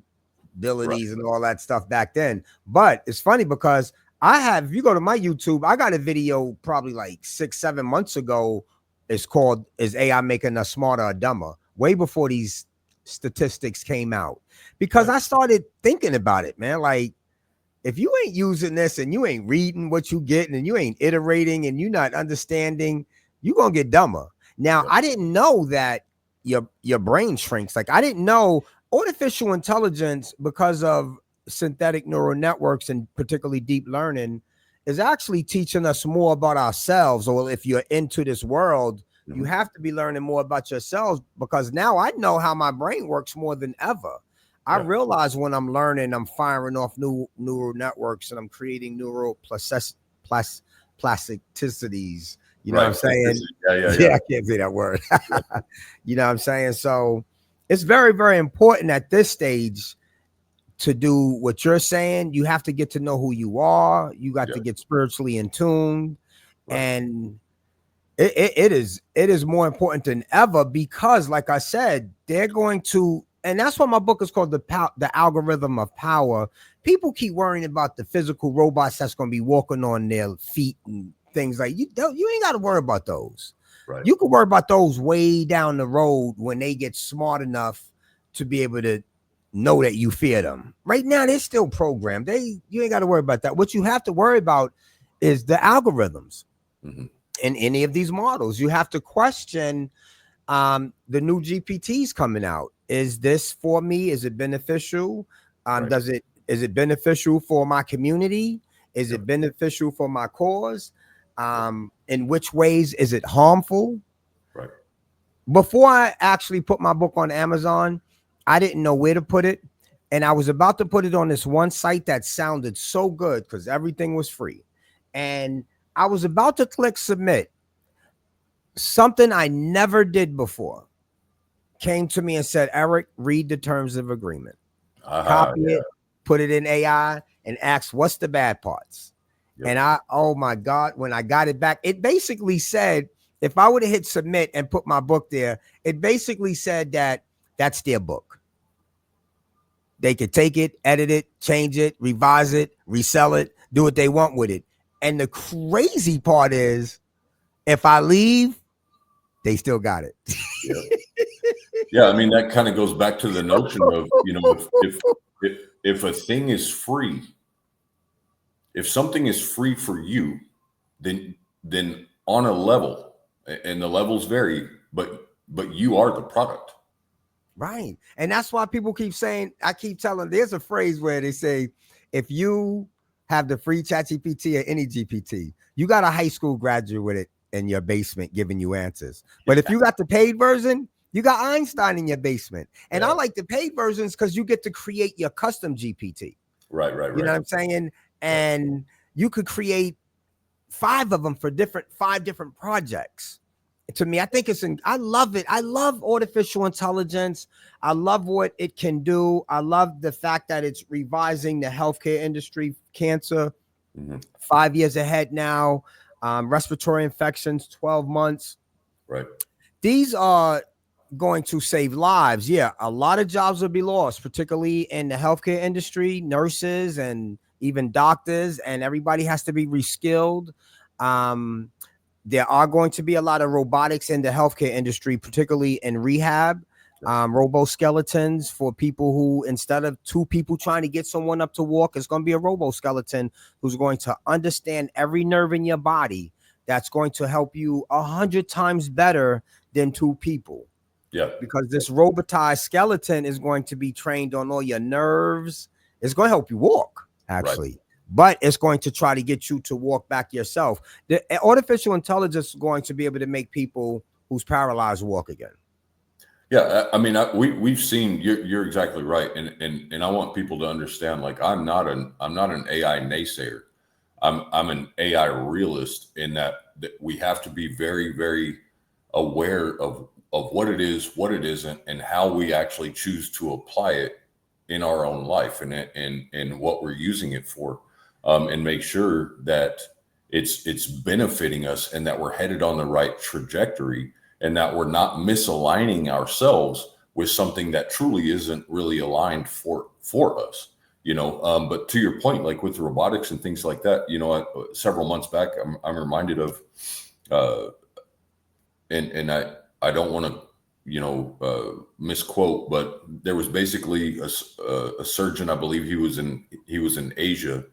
Speaker 1: abilities and all that stuff back then. But it's funny because I have, if you go to my YouTube, I got a video probably like 6, 7 months ago. It's called "Is AI Making Us Smarter or Dumber?" Way before these statistics came out, because
Speaker 2: Right.
Speaker 1: I started thinking about it, man. Like, if you ain't using this and you ain't reading what you getting and you ain't iterating and you not understanding, you gonna get dumber. Now,
Speaker 2: Yep.
Speaker 1: I didn't know that your brain shrinks. Like, I didn't know artificial intelligence, because of synthetic neural networks and particularly deep learning, is actually teaching us more about ourselves. Or if you're into this world, you
Speaker 2: Mhm.
Speaker 1: have to be learning more about yourselves, because now I know how my brain works more than ever. I
Speaker 2: Yeah.
Speaker 1: realize when I'm learning, I'm firing off new neural networks and I'm creating neural plasticities. You know what
Speaker 2: Right.
Speaker 1: I'm saying?
Speaker 2: Yeah. Yeah.
Speaker 1: Yeah,
Speaker 2: Yeah.
Speaker 1: I can't say that word.
Speaker 2: Yeah.
Speaker 1: You know what I'm saying? So it's very, very important at this stage to do what you're saying. You have to get to know who you are. You got
Speaker 2: Yeah.
Speaker 1: to get spiritually in tune.
Speaker 2: Right.
Speaker 1: And it is more important than ever, because like I said, they're going to, and that's why my book is called the algorithm of power. People keep worrying about the physical robots that's going to be walking on their feet and things like you ain't got to worry about those.
Speaker 2: Right.
Speaker 1: You can worry about those way down the road when they get smart enough to be able to know that you fear them. Right now they're still programmed. You ain't got to worry about that. What you have to worry about is the algorithms
Speaker 2: Hmm.
Speaker 1: in any of these models. You have to question the new GPTs coming out. Is this for me? Is it beneficial?
Speaker 2: Right.
Speaker 1: Is it beneficial for my community? Is
Speaker 2: Yep.
Speaker 1: it beneficial for my cause?
Speaker 2: Yep.
Speaker 1: In which ways is it harmful?
Speaker 2: Right.
Speaker 1: Before I actually put my book on Amazon, I didn't know where to put it. And I was about to put it on this one site that sounded so good because everything was free. And I was about to click submit. Something I never did before came to me and said, Eric, read the terms of agreement, copy
Speaker 2: Yeah.
Speaker 1: it, put it in AI, and ask what's the bad parts.
Speaker 2: Yep.
Speaker 1: And oh my God, when I got it back, it basically said, if I would have hit submit and put my book there, it basically said that that's their book. They could take it, edit it, change it, revise it, resell it, do what they want with it. And the crazy part is, if I leave, they still got it.
Speaker 2: Yep. Yeah. I mean, that kind of goes back to the notion of, if a thing is free, if something is free for you, then on a level, and the levels vary, but you are the product.
Speaker 1: Right. And that's why people keep saying, I keep telling, there's a phrase where they say, if you have the free chat GPT or any GPT, you got a high school graduate in your basement giving you answers. But if you got the paid version, you got Einstein in your basement. And I
Speaker 2: Yeah.
Speaker 1: like the paid versions because you get to create your custom GPT.
Speaker 2: Right. Right.
Speaker 1: You know
Speaker 2: Right.
Speaker 1: what I'm saying?
Speaker 2: Right.
Speaker 1: And you could create 5 of them for 5 different projects. To me, I think I love it. I love artificial intelligence. I love what it can do. I love the fact that it's revising the healthcare industry, cancer,
Speaker 2: Hmm.
Speaker 1: 5 years ahead now, respiratory infections, 12 months.
Speaker 2: Right.
Speaker 1: These are going to save lives. Yeah, a lot of jobs will be lost, particularly in the healthcare industry, nurses and even doctors, and everybody has to be reskilled. Um, there are going to be a lot of robotics in the healthcare industry, particularly in rehab,
Speaker 2: Yeah.
Speaker 1: roboskeletons for people who, instead of 2 people trying to get someone up to walk, it's going to be a roboskeleton who's going to understand every nerve in your body. That's going to help you 100 times better than 2 people,
Speaker 2: Yeah.
Speaker 1: because this robotized skeleton is going to be trained on all your nerves. It's going to help you walk,
Speaker 2: Right.
Speaker 1: actually, but it's going to try to get you to walk back yourself. The artificial intelligence is going to be able to make people who's paralyzed walk again.
Speaker 2: Yeah, I mean, we've seen. You're exactly right, and I want people to understand. Like, I'm not an AI naysayer. I'm an AI realist in that we have to be very, very aware of what it is, what it isn't, and how we actually choose to apply it in our own life, and what we're using it for, and make sure that it's benefiting us, and that we're headed on the right trajectory, and that we're not misaligning ourselves with something that truly isn't really aligned for us. But to your point, like with robotics and things like that, several months back, I'm reminded of, and I don't want to, misquote, but there was basically a surgeon, I believe he was in Asia,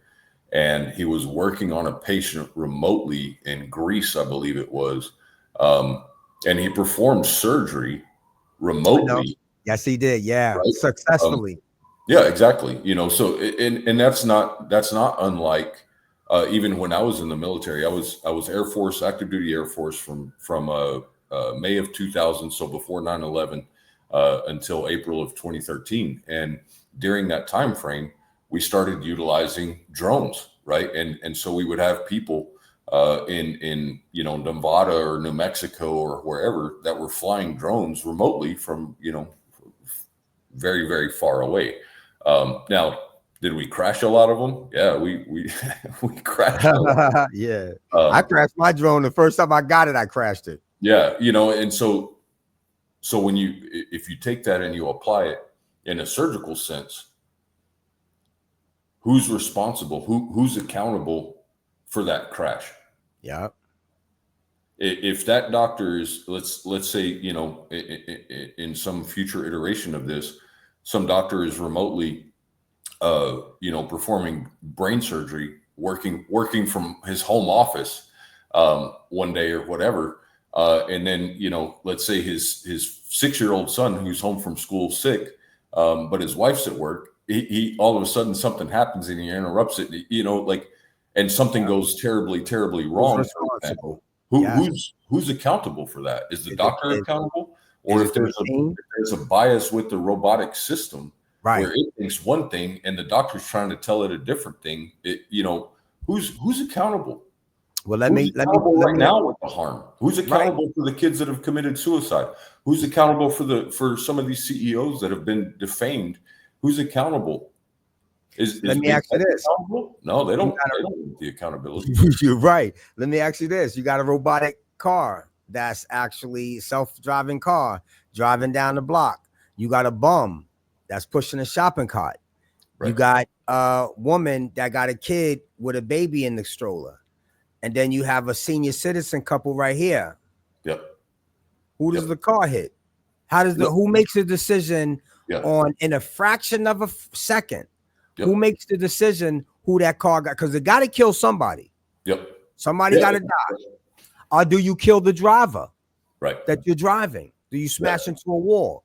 Speaker 2: and he was working on a patient remotely in Greece, I believe it was, and he performed surgery
Speaker 1: I know.
Speaker 2: remotely,
Speaker 1: Yes, he did. Yeah,
Speaker 2: right? Um,
Speaker 1: successfully.
Speaker 2: Yeah, exactly. So and that's not unlike even when I was in the military. I was Air Force, active duty Air Force from May of 2000, so before 9/11, until April of 2013. And during that time frame, we started utilizing drones, right? And so we would have people in Nevada or New Mexico or wherever that were flying drones remotely from very, very far away. Now, did we crash a lot of them? Yeah, we we crashed a lot.
Speaker 1: Yeah, I
Speaker 2: Um,
Speaker 1: crashed my drone the first time I got it. I crashed it.
Speaker 2: yeah, and so when if you take that and you apply it in a surgical sense, who's responsible? Who's accountable for that crash?
Speaker 1: Yeah,
Speaker 2: If that doctor is, let's say, in some future iteration of this, some doctor is remotely performing brain surgery, working from his home office one day or whatever, and then let's say his 6-year-old son who's home from school sick, but his wife's at work. He all of a sudden something happens and he interrupts it. And something
Speaker 1: yeah.
Speaker 2: goes terribly, terribly
Speaker 1: Who's
Speaker 2: wrong. For example,
Speaker 1: responsible?
Speaker 2: who,
Speaker 1: Yes.
Speaker 2: who's accountable for that? Is the
Speaker 1: Is it
Speaker 2: doctor accountable,
Speaker 1: is
Speaker 2: or
Speaker 1: it the machine?
Speaker 2: if there's a bias with the robotic system where
Speaker 1: Right.
Speaker 2: it thinks one thing and the doctor's trying to tell it a different thing? Who's accountable?
Speaker 1: Well,
Speaker 2: Who's accountable
Speaker 1: let
Speaker 2: right
Speaker 1: me.
Speaker 2: now with the harm? Who's
Speaker 1: Right.
Speaker 2: accountable for the kids that have committed suicide? Who's accountable for some of these CEOs that have been defamed? Who's accountable? Is
Speaker 1: Let me
Speaker 2: big
Speaker 1: ask you
Speaker 2: tech
Speaker 1: this.
Speaker 2: accountable? No, they
Speaker 1: You
Speaker 2: don't.
Speaker 1: got
Speaker 2: They don't want the accountability.
Speaker 1: a. You're right. Let me ask you this. You got a robotic car that's actually self-driving car driving down the block. You got a bum that's pushing a shopping cart. You
Speaker 2: Right.
Speaker 1: got a woman that got a kid with a baby in the stroller. And then you have a senior citizen couple right here.
Speaker 2: Yep.
Speaker 1: Who does
Speaker 2: Yep.
Speaker 1: the car hit? How does
Speaker 2: Yep.
Speaker 1: who makes the decision
Speaker 2: Yeah.
Speaker 1: on in a fraction of a second? Who
Speaker 2: Yep.
Speaker 1: makes the decision who that car got? Because it got to kill somebody.
Speaker 2: Yep.
Speaker 1: Somebody
Speaker 2: Yeah.
Speaker 1: got to die. Or do you kill the driver
Speaker 2: Right.
Speaker 1: that you're driving? Do you
Speaker 2: Yeah.
Speaker 1: smash into a wall?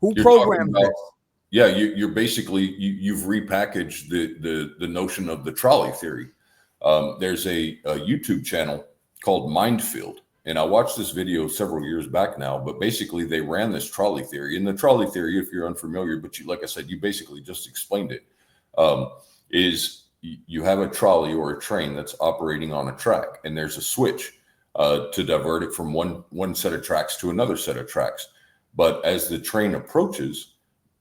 Speaker 1: Who
Speaker 2: You're talking
Speaker 1: programs
Speaker 2: about,
Speaker 1: this?
Speaker 2: yeah, you're basically you've repackaged the notion of the trolley theory. There's a YouTube channel called Mindfield, and I watched this video several years back now. But basically, they ran this trolley theory. And the trolley theory, if you're unfamiliar, but like I said, you basically just explained it. Is you have a trolley or a train that's operating on a track, and there's a switch to divert it from one set of tracks to another set of tracks. But as the train approaches,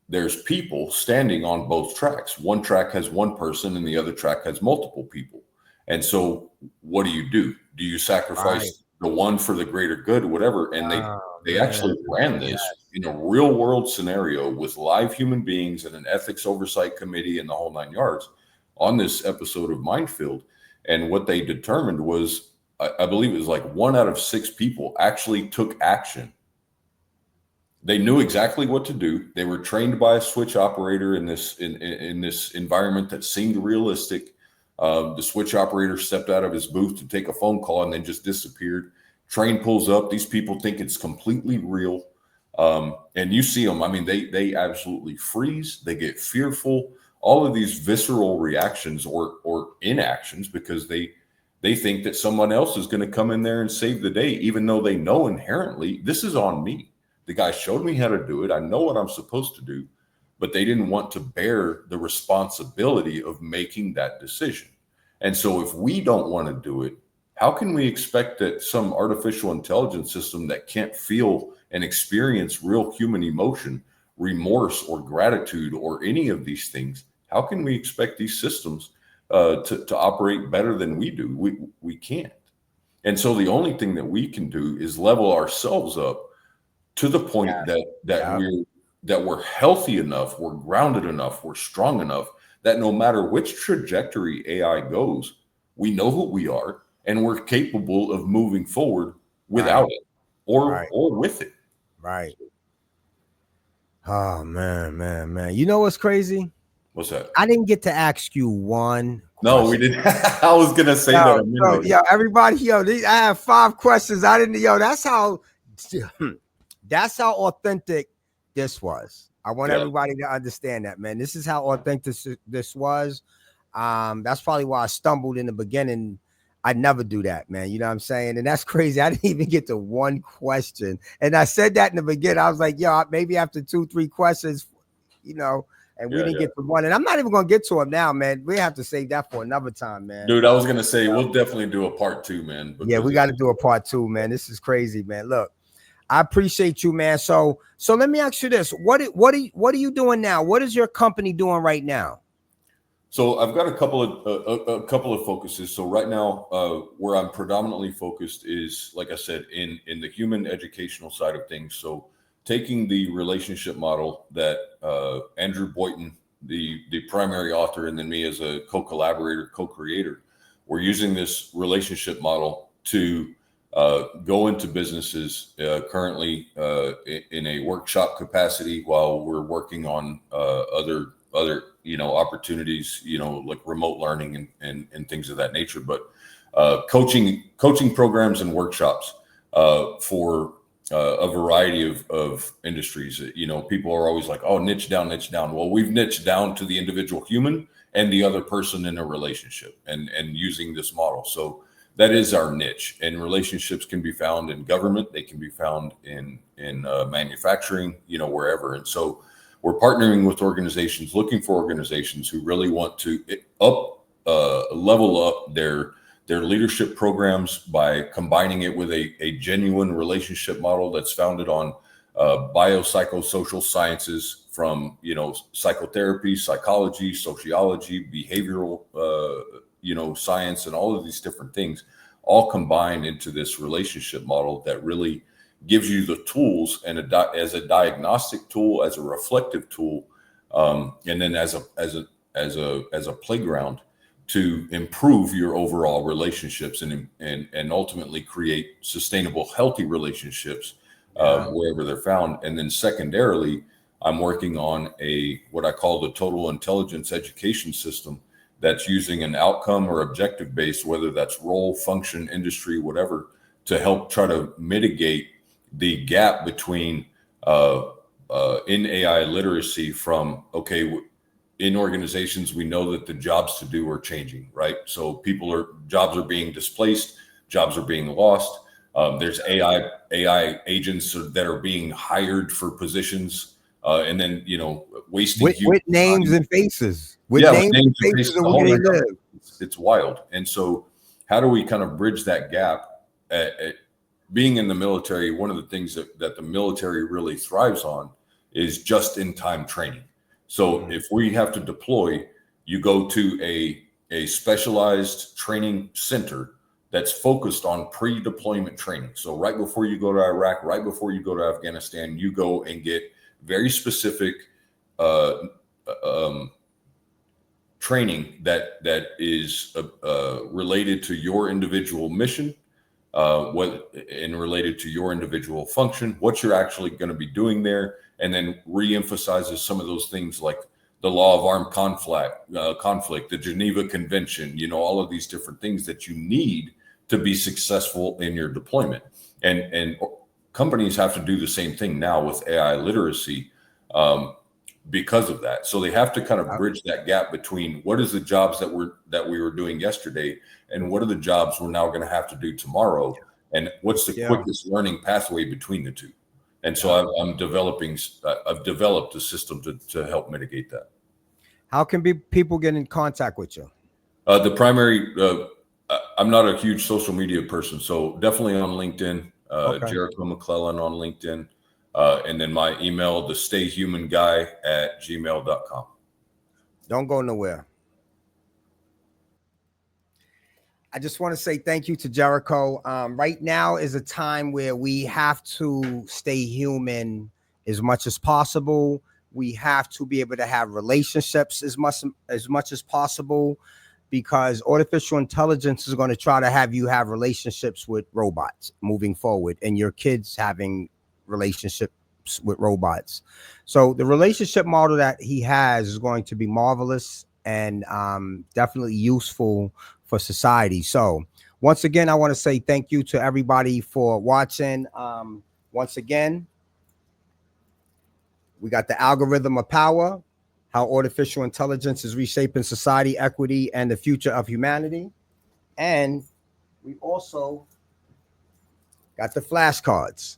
Speaker 2: there's people standing on both tracks. One track has one person and the other track has multiple people. And so what do? Do you
Speaker 1: Right.
Speaker 2: sacrifice the one for the greater good, whatever? And
Speaker 1: Oh
Speaker 2: they
Speaker 1: man.
Speaker 2: actually ran
Speaker 1: Yes.
Speaker 2: this in a real world scenario with live human beings and an ethics oversight committee and the whole 9 yards on this episode of Mindfield. And what they determined was, I believe it was like 1 out of 6 people actually took action. They knew exactly what to do. They were trained by a switch operator in this environment that seemed realistic. The switch operator stepped out of his booth to take a phone call and then just disappeared. Train pulls up. These people think it's completely real, and you see them. I mean, they absolutely freeze. They get fearful. All of these visceral reactions or inactions because they think that someone else is going to come in there and save the day, even though they know inherently this is on me. The guy showed me how to do it. I know what I'm supposed to do, but they didn't want to bear the responsibility of making that decision. And so if we don't want to do it, how can we expect that some artificial intelligence system that can't feel and experience real human emotion, remorse or gratitude or any of these things, how can we expect these systems to operate better than we do? We can't. And so the only thing that we can do is level ourselves up to the point
Speaker 1: Yeah.
Speaker 2: that we're healthy enough, we're grounded enough, we're strong enough that no matter which trajectory AI goes, we know who we are and we're capable of moving forward without it or with it.
Speaker 1: Right. Oh man. You know what's crazy?
Speaker 2: What's that?
Speaker 1: I didn't get to ask you one
Speaker 2: No, we
Speaker 1: question.
Speaker 2: didn't. I was gonna say that a minute ago.
Speaker 1: Everybody, I have 5 questions. I didn't, that's how authentic this was. I want
Speaker 2: Yeah.
Speaker 1: everybody to understand that, man. This is how authentic this was. That's probably why I stumbled in the beginning. I never do that, man. You know what I'm saying? And that's crazy. I didn't even get to one question. And I said that in the beginning. I was like, maybe after 2, 3 questions, and we didn't get to one. And I'm not even going to get to them now, man. We have to save that for another time, man.
Speaker 2: Dude, I was going to say, we'll definitely do a part 2, man.
Speaker 1: Yeah, we got to do a part 2, man. This is crazy, man. Look, I appreciate you, man. So let me ask you this. What are you doing now? What is your company doing right now?
Speaker 2: So I've got a couple of focuses. So right now, where I'm predominantly focused is, like I said, in the human educational side of things. So taking the relationship model that Andrew Boynton, the primary author, and then me as a co-collaborator, co-creator, we're using this relationship model to go into businesses currently in a workshop capacity while we're working on other opportunities, like remote learning and things of that nature, but coaching programs and workshops for a variety of industries. People are always like, oh, niche down. Well, we've niched down to the individual human and the other person in a relationship and using this model. So that is our niche, and relationships can be found in government. They can be found in manufacturing, wherever. And so we're partnering with organizations, looking for organizations who really want to level up their leadership programs by combining it with a genuine relationship model that's founded on biopsychosocial sciences from psychotherapy, psychology, sociology, behavioral science, and all of these different things, all combined into this relationship model that really gives you the tools and as a diagnostic tool, as a reflective tool, and then as a playground to improve your overall relationships and ultimately create sustainable, healthy relationships wherever they're found. And then secondarily, I'm working on what I call the total intelligence education system that's using an outcome or objective based, whether that's role, function, industry, whatever, to help try to mitigate the gap between in AI literacy from, in organizations, we know that the jobs to do are changing, right? So jobs are being displaced, jobs are being lost. There's AI agents that are being hired for positions, and then wasting
Speaker 1: with names and faces.
Speaker 2: With names and faces, the whole live. It's wild. And so, how do we kind of bridge that gap? Being in the military, one of the things that the military really thrives on is just-in-time training. So if we have to deploy, you go to a specialized training center that's focused on pre-deployment training. So right before you go to Iraq, right before you go to Afghanistan, you go and get very specific training that is related to your individual mission, and related to your individual function, what you're actually going to be doing there, and then re-emphasizes some of those things like the law of armed conflict, the Geneva Convention, all of these different things that you need to be successful in your deployment. And companies have to do the same thing now with AI literacy because of that. So they have to kind of bridge that gap between what is the jobs that we were doing yesterday and what are the jobs we're now going to have to do tomorrow, and what's the quickest learning pathway between the two. And so I've developed a system to help mitigate that.
Speaker 1: How can people get in contact with you?
Speaker 2: The primary, I'm not a huge social media person, so definitely on LinkedIn, Jericho Mlelinen on LinkedIn. And then my email, the stayhumanguy@gmail.com.
Speaker 1: Don't go nowhere. I just want to say thank you to Jericho. Right now is a time where we have to stay human as much as possible. We have to be able to have relationships as much as possible, because artificial intelligence is going to try to have you have relationships with robots moving forward, and your kids having relationships with robots. So the relationship model that he has is going to be marvelous and definitely useful for society. So once again, I want to say thank you to everybody for watching. Once again, we got the algorithm of power, how artificial intelligence is reshaping society, equity, and the future of humanity. And we also got the flashcards.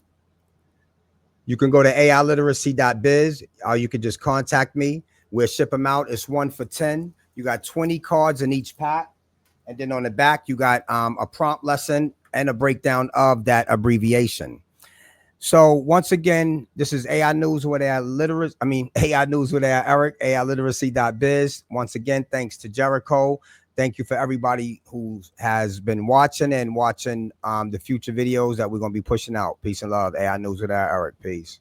Speaker 1: You can go to ailiteracy.biz, or you can just contact me. We'll ship them out. It's 1 for 10. You got 20 cards in each pack. And then on the back, you got a prompt lesson and a breakdown of that abbreviation. So once again, this is AI News with AI Literacy. AI News with AI Erik, ailiteracy.biz. Once again, thanks to Jericho. Thank you for everybody who has been watching and watching the future videos that we're going to be pushing out. Peace and love. AI News with AI Erik. Peace.